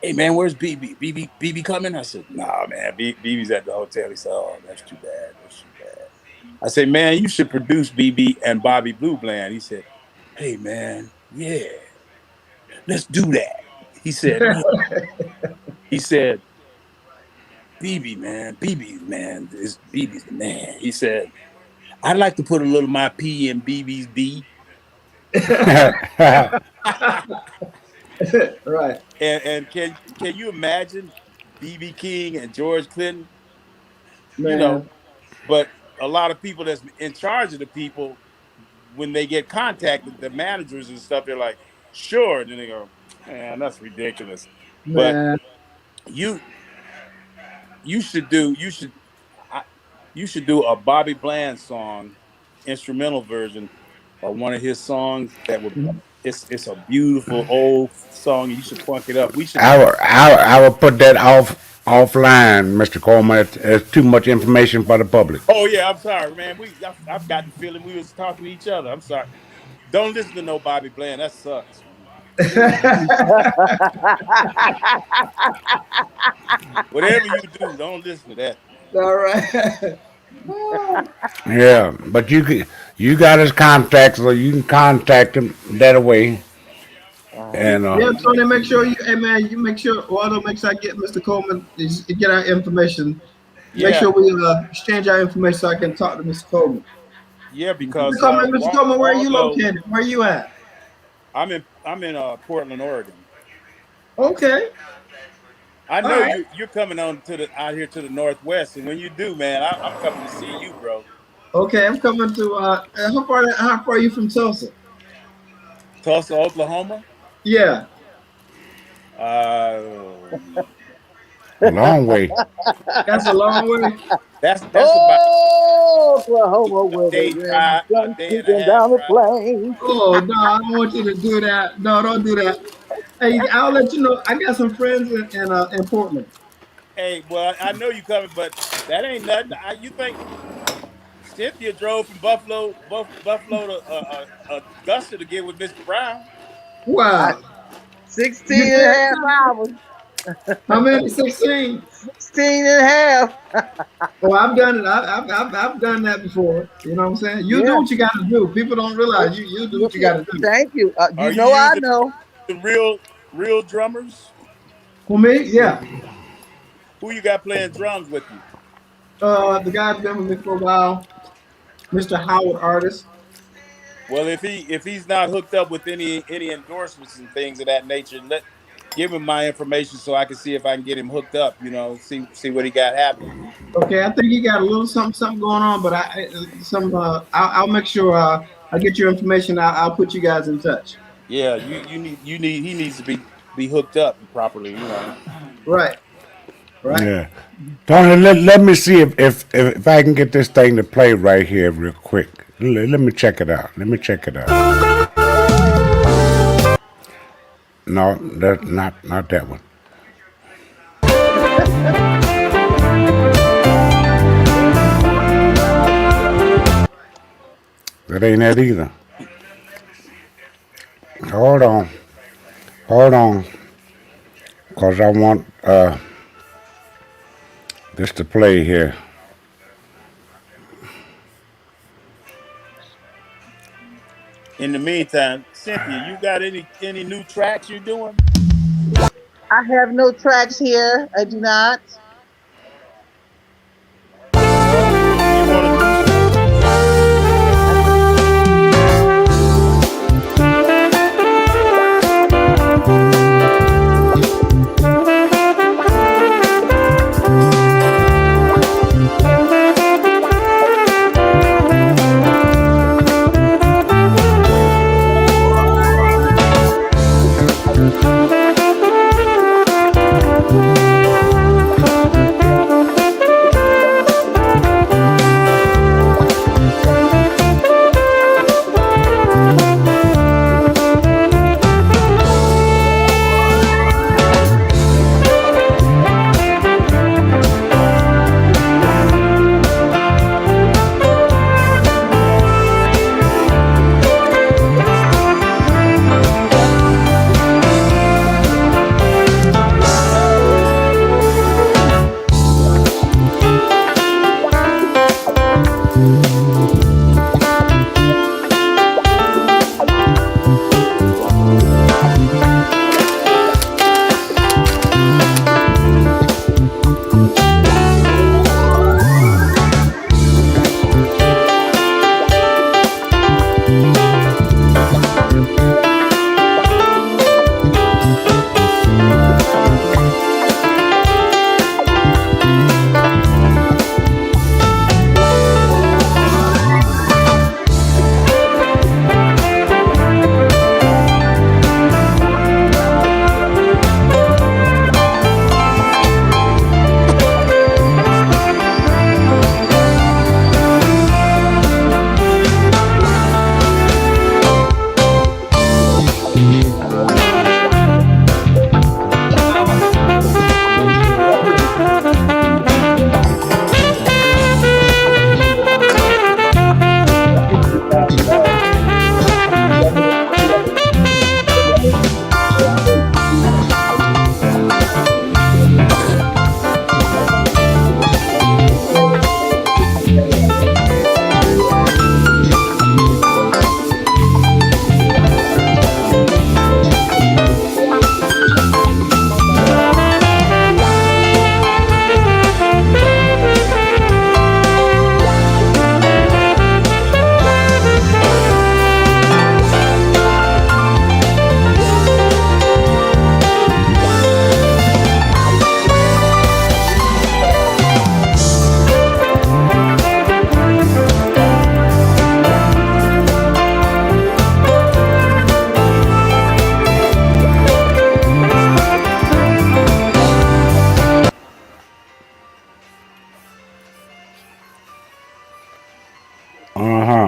"Hey man, where's BB? BB coming?" I said, "Nah, man, BB's at the hotel." He said, "Oh, that's too bad. That's too bad." I said, "Man, you should produce BB and Bobby Blue Bland." He said, "Hey man, yeah, let's do that." He said, BB man, is BB's the man. He said, "I'd like to put a little of my P in BB's B." Right. And can you imagine BB King and George Clinton? Man. You know, but a lot of people that's in charge of the people, when they get contacted, the managers and stuff, they're like, "Sure," and then they go, "Man, that's ridiculous." Man. But you should do a Bobby Bland song, instrumental version, or one of his songs that would. It's a beautiful old song. You should funk it up. We should. I will put that offline, Mr. Coleman. It's too much information for the public. Oh yeah, I'm sorry, man. I've got the feeling we was talking to each other. I'm sorry. Don't listen to no Bobby Bland. That sucks. Whatever you do, don't listen to that. All right. Yeah, but you got his contact, so you can contact him that way. And Yeah, Tony, make sure you make sure Waldo makes sure I get Mr. Coleman get our information. Make sure we exchange our information so I can talk to Mr. Coleman. Yeah, because Mr. Coleman, where are you located? Where are you at? I'm in Portland, Oregon. Okay. I know you're coming out here to the Northwest, and when you do, man, I'm coming to see you, bro. Okay, I'm coming to. How far are you from Tulsa? Tulsa, Oklahoma. Yeah. a long way. That's a long way. That's about Oklahoma, a day and a half down the plane. Oh no, I don't want you to do that. No, don't do that. Hey, I'll let you know. I got some friends in Portland. Hey, well, I know you coming, but that ain't nothing. You think Cynthia drove from Buffalo to Augusta to get with Mr. Brown? Wow. 16 and a half hours. How many? 16? 16 and a half. Oh, I've done it. I've done that before. You know what I'm saying? You do what you got to do. People don't realize you do what you got to do. Thank you. I know. The real drummers. For me, yeah. Who you got playing drums with you? The guy's been with me for a while, Mr. Howard Artist. Well, if he's not hooked up with any endorsements and things of that nature, give him my information so I can see if I can get him hooked up. See what he got happening. Okay, I think he got a little something going on, but I'll make sure I get your information. I'll put you guys in touch. Yeah, he needs to be hooked up properly. Right. Yeah. Tony, let me see if I can get this thing to play right here real quick. Let me check it out. Let me check it out. No, that's not that one. That ain't that either. Hold on. Hold on. Cause I want this to play here. In the meantime, Cynthia, you got any new tracks you're doing? I have no tracks here. I do not. Well, you want to do some?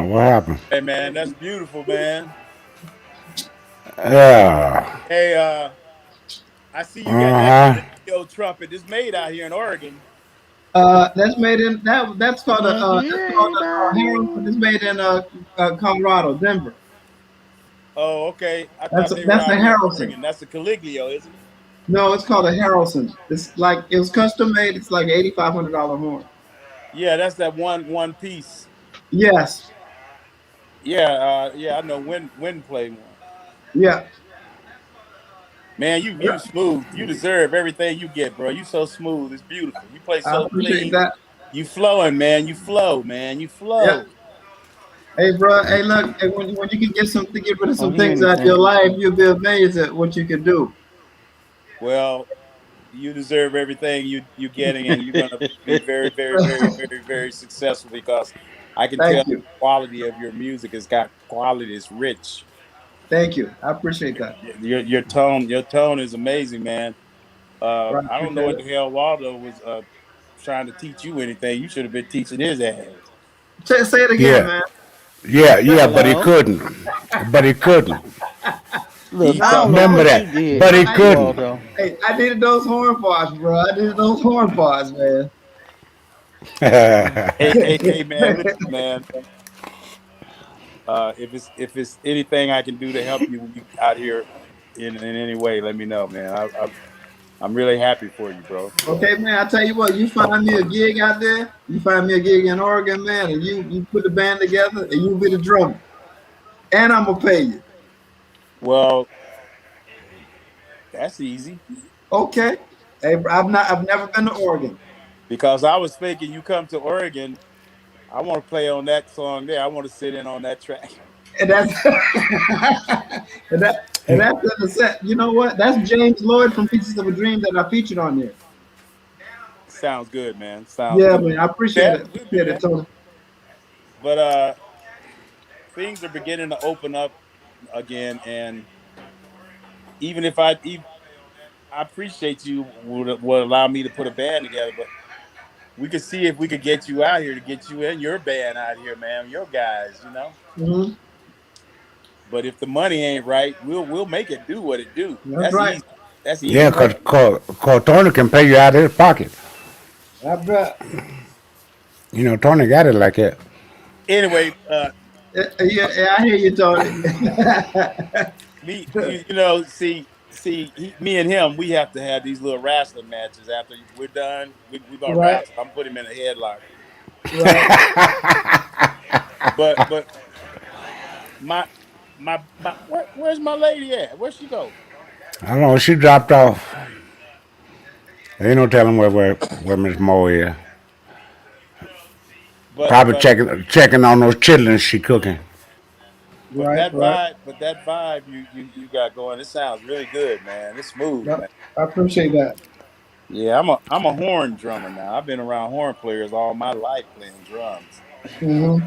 What happened? Hey man, that's beautiful, man. Yeah. Hey, I see you got that Uh huh. Calypso trumpet. It's made out here in Oregon. That's made in that's called Can't hear a Harrison. anybody. It's made in Colorado, Denver. Oh, okay. I That's thought they were that's the out here in Harrison. Oregon. That's the Caliglio, isn't it? No, it's called a Harrelson. It's like it was custom made. It's like $8,500 horn. Yeah, that's that one piece. Yes. Yeah, yeah. I know when played one. Yeah. Man, you smooth. You deserve everything you get, bro. You so smooth. It's beautiful. You play I so appreciate clean. that. You flowing, man. You flow, man. You Yeah. flow. Hey, bro. Hey, look. Hey, when you can get rid of I don't some hear things out of your anything. life, you'll be amazed at what you can do. Well, you deserve everything you getting, and you're gonna be very, very, very, very, very successful because I can tell Thank the you. quality of your music has got quality. It's rich. Thank you. I appreciate that. Your tone is amazing, man. Right. I don't know Appreciate what it. the hell Waldo was trying to teach you anything. You should have been teaching his ass. Say it again, Yeah, man. yeah, but he Hello. couldn't. But he couldn't. Look, He I told don't know Remember what you that. did, But he I need, couldn't. Waldo. hey, I needed those horn parts, bro. I needed those horn parts, man. hey man, listen, man. If it's anything I can do to help you out here in any way, let me know, man. I'm really happy for you, bro. Okay, man. I tell you what, you find me a gig out there, you find me a gig in Oregon, man, and you put the band together, and you be the drummer, and I'm gonna pay you. Well, that's easy Okay. Hey, bro, I've never been to Oregon, because I was thinking you come to Oregon. I want to play on that song there. I want to sit in on that track. and that's and that's in the set. You know what? That's James Lloyd from Pieces of a Dream that I featured on there. Sounds good, man. Sounds Yeah, good. man. I appreciate Yeah, it. we'll do Appreciate it, that. Tony. But things are beginning to open up again, and even if I appreciate you would allow me to put a band together, but we could see if we could get you out here to get you and your band out here, man. Your guys. Hmm. But if the money ain't right, we'll make it do what it do. That's That's right. easy. That's Yeah, easy That's right. money. cause Tony can pay you out of his pocket. I bet. Tony got it like that. Anyway, Yeah, I hear you, Tony. me and him, we have to have these little wrestling matches after we're done. We're gonna Right, wrestle. I'm putting him in a headlock. right. But where's my lady at? Where'd she go? I don't know. She dropped off. Ain't no telling where Miss Moe is. But Probably but checking on those chitlins she cooking. but Right, that right. vibe, you got going. It sounds really good, man. It's smooth, Yep. man. I appreciate that. Yeah, I'm a horn drummer now. I've been around horn players all my life playing drums. Hmm.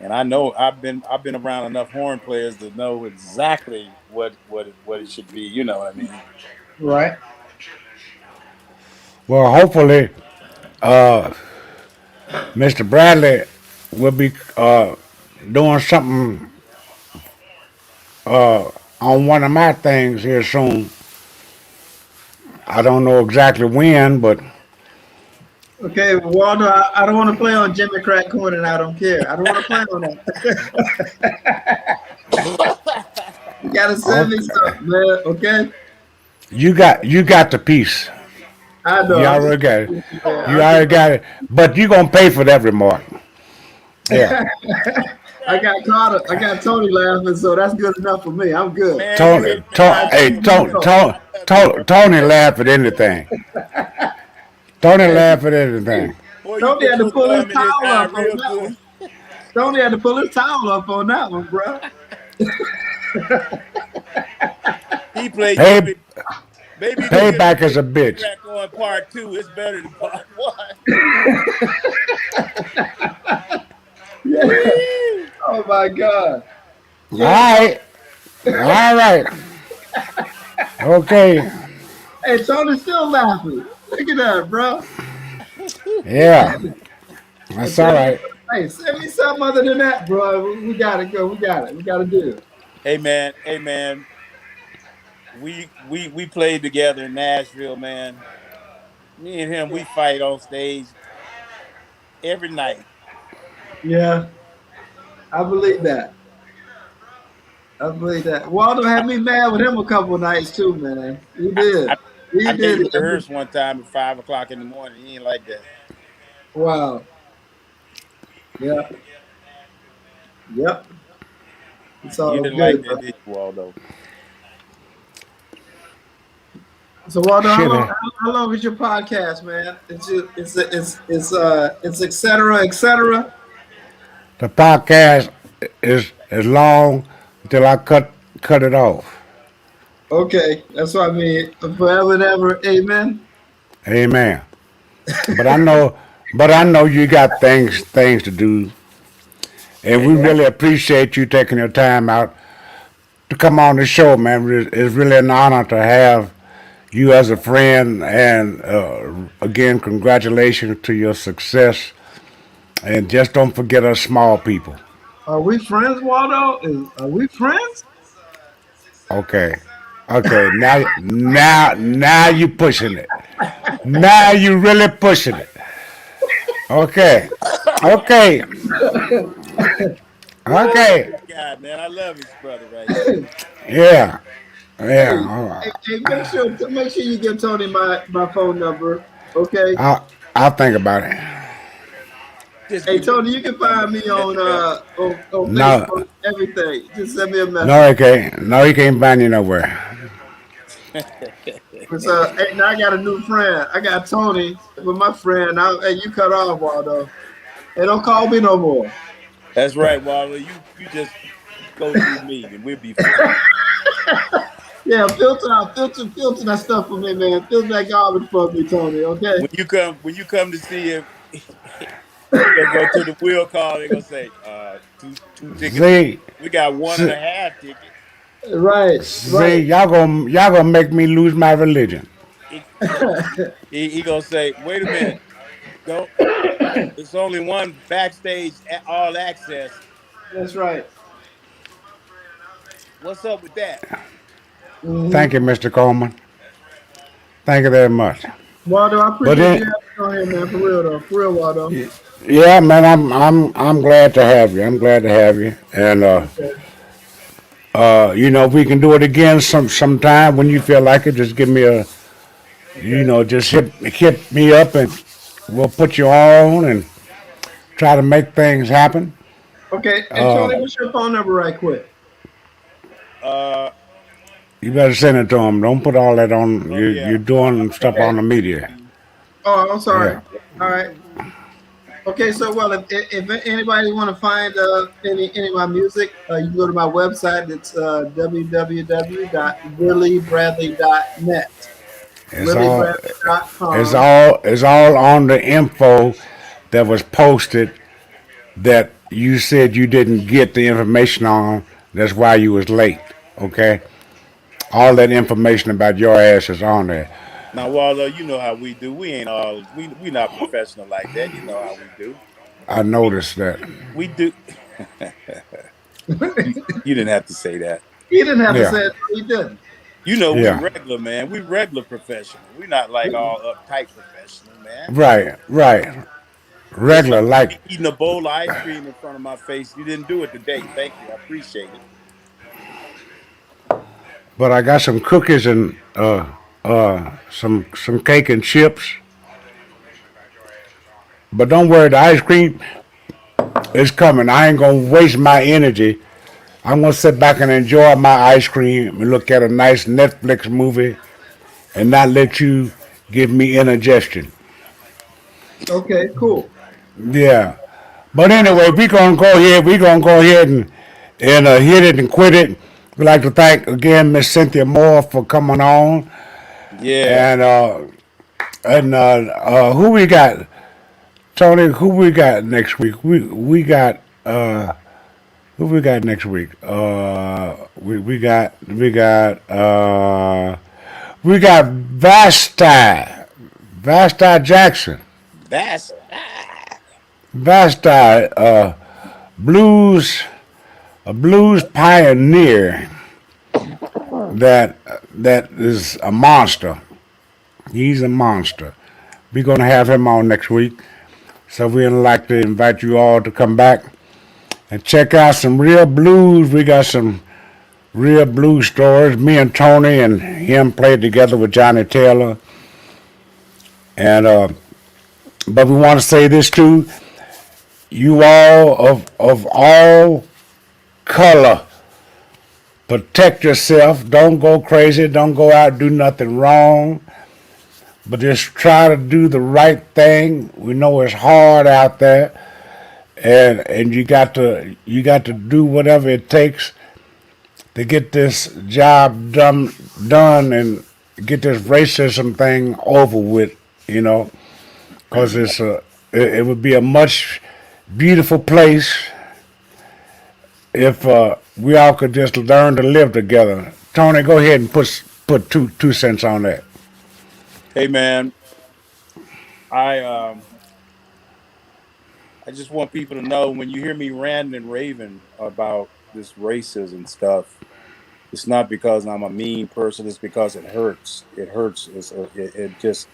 And I know I've been around enough horn players to know exactly what it should be. You know what I mean? Right. Well, hopefully, Mr. Bradley will be doing something on one of my things here soon. I don't know exactly when, but Okay, Waldo, I don't want to play on Jimmy Crack Corn, and I don't care. I don't want to play on that. You gotta send me okay, something, man. Okay. you got the piece. I know. You I'm just already got it. messing with you, man. You I'm just already got it. But you gonna pay for that remark. Yeah. I got caught. I got Tony laughing, so that's good enough for me. I'm good. Man, you Tony, hit man. I Hey, love You it, man. I love you, bro. Tony laugh at anything. Tony Hey, laugh at anything. Boy, you Tony put had to your pull his thumb in his towel eye up on real that good. one. Tony had to pull his towel up on that one, bro. He played. Pay Maybe you could Payback play is a bitch. crack on part two. It's better than part one. Yeah. Oh my God. All Yeah. right. All right. Okay. Hey, Tony's still laughing. Look at that, bro. Yeah. Hey, That's all right. send me something other than that, bro. We got to go. We got it. We got to do it. Hey man. We played together in Nashville, man. Me and him, we fight on stage every night. Yeah, I believe that. I believe that. Waldo had me mad with him a couple of nights too, man. He I, did. I, He I made did. him rehearse one time at 5 o'clock in the morning. He ain't like that. Wow. Yeah. Yep. It's You all didn't like good, bro. that, did you, Waldo? So Waldo, Shit. how long is your podcast, man? It's et cetera, et cetera. The podcast is long until I cut it off. Okay, that's what I mean. Forever and ever, amen. Amen. But I know you got things to do, and we really appreciate you taking your time out to come on the show, man. It's really an honor to have you as a friend, and again, congratulations to your success. And just don't forget us small people. Are we friends, Waldo? Are we friends? Okay. Okay. Now you pushing it. Now you really pushing it. Okay. Okay. Okay. God, man, I love his brother right here. Yeah. Yeah. Hey, make sure you give Tony my phone number. Okay. I'll think about it. Just Hey give me Tony, you can find me on No. Facebook, everything. Just send me a message. No, he can't. No, he can't find you nowhere. Hey, now I got a new friend. I got Tony with my friend. Hey, you cut off, Waldo. Hey, don't call me no more. That's right, Waldo. You just go through me and we'll be fine. Yeah, filter that stuff for me, man. Filter that garbage for me, Tony. Okay. When you come to see him, they go to the wheel call. They gonna say, two tickets. See, We got 1.5 tickets. Right. see, y'all gonna make me lose my religion. He gonna say, wait a minute, don't. It's only one backstage all access. That's right. What's up with that? Mm-hmm. Thank you, Mr. Coleman. Thank you very much. Waldo, I appreciate you on here, man. For real though. For real, Waldo. Yeah, man, I'm glad to have you. I'm glad to have you. And we can do it again sometime when you feel like it. Just give me just hit me up and we'll put you on and try to make things happen. Okay. And Tony, what's your phone number right quick? You better send it to him. Don't put all that on. You're doing stuff on the media. Oh, I'm sorry. Yeah. All right. Okay, so if anybody want to find any of my music, you can go to my website. It's www.williebradley.net. WillieBradley.com. It's all on the info that was posted that you said you didn't get the information on. That's why you was late. Okay. All that information about your ass is on there. Now, Waldo, you know how we do. We ain't all we not professional like that. You know how we do. I noticed that. We do. You didn't have to say that. He didn't have to say it. He didn't. You know, we regular, man. We regular professional. We not like all uptight professional, man. Right. Regular, like eating a bowl of ice cream in front of my face. You didn't do it today. Thank you. I appreciate it. But I got some cookies and some cake and chips. But don't worry, the ice cream is coming. I ain't gonna waste my energy. I'm gonna sit back and enjoy my ice cream and look at a nice Netflix movie and not let you give me indigestion. Okay, cool. Yeah. But anyway, we're gonna go ahead and hit it and quit it. We'd like to thank again Miss Cynthia Moore for coming on. Yeah. And who we got? Tony, who we got next week? We got who we got next week? We got Vasti Jackson. Vasti, a blues pioneer that is a monster. He's a monster. We're gonna have him on next week. So we'd like to invite you all to come back and check out some real blues. We got some real blues stories. Me and Tony and him played together with Johnny Taylor. And but we want to say this too. You all of all color protect yourself. Don't go crazy. Don't go out and do nothing wrong. But just try to do the right thing. We know it's hard out there, and you got to do whatever it takes to get this job done and get this racism thing over with. You know, because it would be a much beautiful place if we all could just learn to live together. Tony, go ahead and put two cents on that. Hey man, I just want people to know, when you hear me ranting and raving about this racism stuff, it's not because I'm a mean person. It's because it hurts. It hurts. It just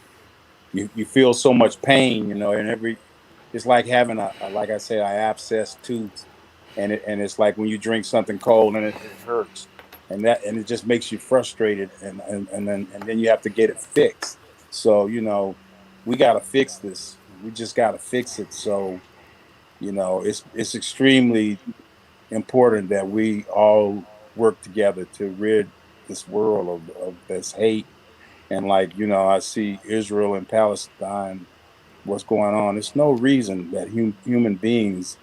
you feel so much pain, you know. And it's like having like I say, an abscessed tooth, and it's like when you drink something cold and it hurts, and it just makes you frustrated, and then you have to get it fixed. So, you know, we got to fix this. We just got to fix it. So, you know, it's extremely important that we all work together to rid this world of this hate. And like, you know, I see Israel and Palestine, what's going on. There's no reason that human beings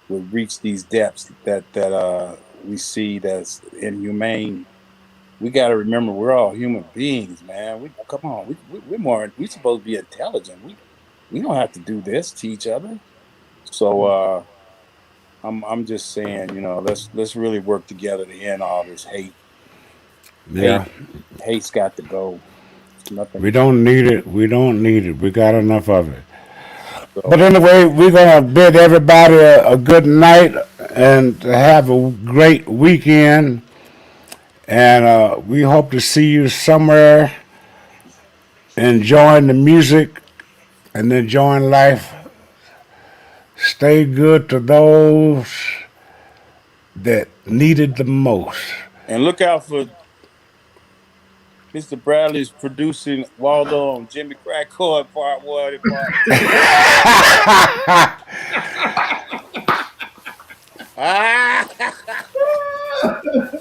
would reach these depths that we see that's inhumane. We got to remember we're all human beings, man. Come on, we're supposed to be intelligent. We don't have to do this to each other. So I'm just saying, you know, let's really work together to end all this hate. Yeah, hate's got to go. Nothing. We don't need it. We don't need it. We got enough of it. So, but anyway, we're gonna bid everybody a good night and to have a great weekend. And we hope to see you somewhere enjoying the music and enjoying life. Stay good to those that need it the most. And look out for Mr. Bradley's producing Waldo on Jimmy Crack Court Part 1 and Part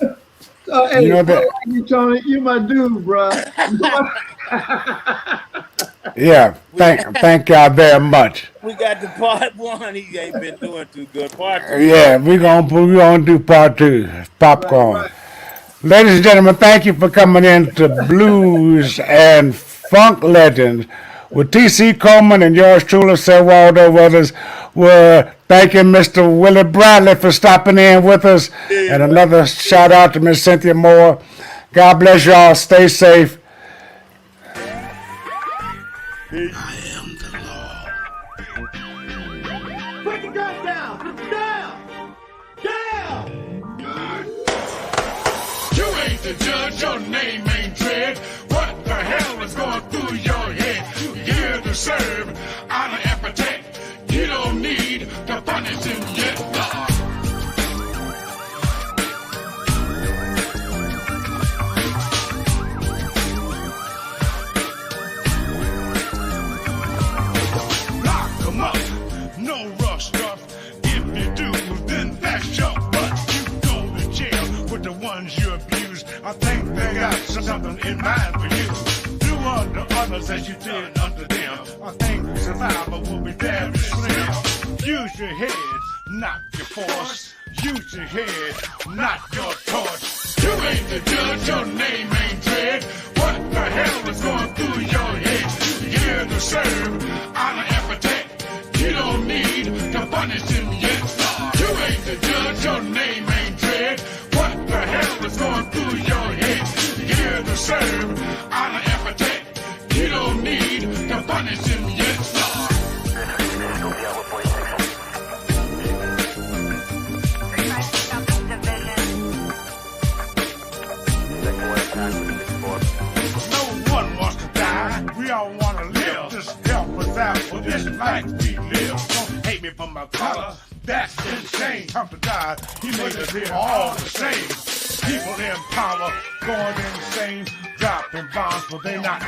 2. Hey, you know that, Tony, you my dude, bro. yeah, thank y'all very much. We got the Part 1. He ain't been doing too good. Part 2. Yeah, we're gonna do Part 2. Popcorn. Right. Ladies and gentlemen, thank you for coming in to Blues and Funk Legends with T.C. Coleman and yours truly, Sir Waldo Brothers. We're thanking Mr. Willie Bradley for stopping in with us. And another shout out to Miss Cynthia Moore. God bless y'all. Stay safe. I am the law. Put the gun down! Down! Down! You ain't the judge, your name ain't dread. What the hell is going through your head? You here to serve, honor and protect. You don't need to punish him yet. Lock him up, no rough stuff. If you do, then that's your butt. You go to jail with the ones you abused. I think they got something in mind for you. Do unto others as you did unto them. I think survival will be very slim. Use your head, not your force. Use your head, not your torch. You ain't the judge, your name ain't dread. What the hell is going through your head? You're here to serve, honor and protect. You don't need to punish him yet. You ain't the judge, your name ain't dread. What the hell is going through your head? You're here to serve, honor and protect. You don't need to punish him yet. No one wants to die. We all want to live. Just help us out for this life we live. Don't hate me for my color. That's insane. Come to God. He made us here all the same. People in power going insane. Dropping bombs, but they not the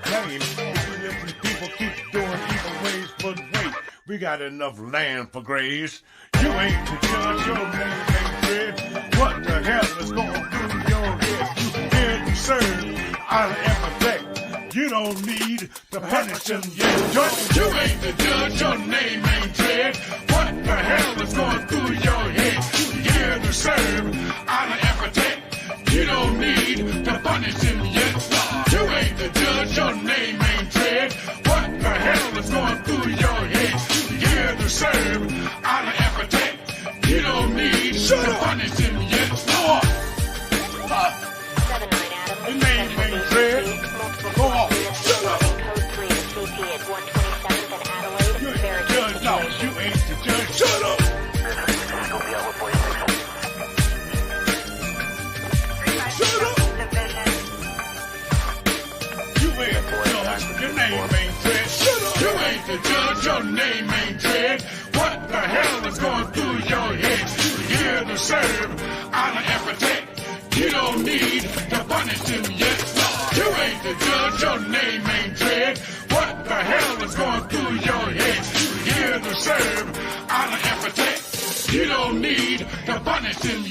blame. If these people keep doing evil ways, but wait, we got enough land for graves. You ain't the judge, your name ain't Fred. What the hell is going through your head? You here to serve honor and protect. You don't need to punish him yet. You ain't the judge, your name ain't Fred. What the hell is going through your head? You here to serve honor and protect. You don't need to punish him yet. You ain't the judge, your name ain't Fred. What the hell is going through your head? You here to serve honor and protect. You don't need to punish him yet. Your name ain't Fred. Go on. Shut up. You ain't the judge. No, you ain't the judge. Shut up. Shut up. You ain't the judge. Your name ain't Fred. Shut up. You ain't the judge. Your name ain't Fred. What the hell is going through your head? You here to serve, honor and protect. You don't need to punish him yet. You ain't the judge, your name ain't Fred. What the hell is going through your head? You here to serve, honor and protect. You don't need to punish him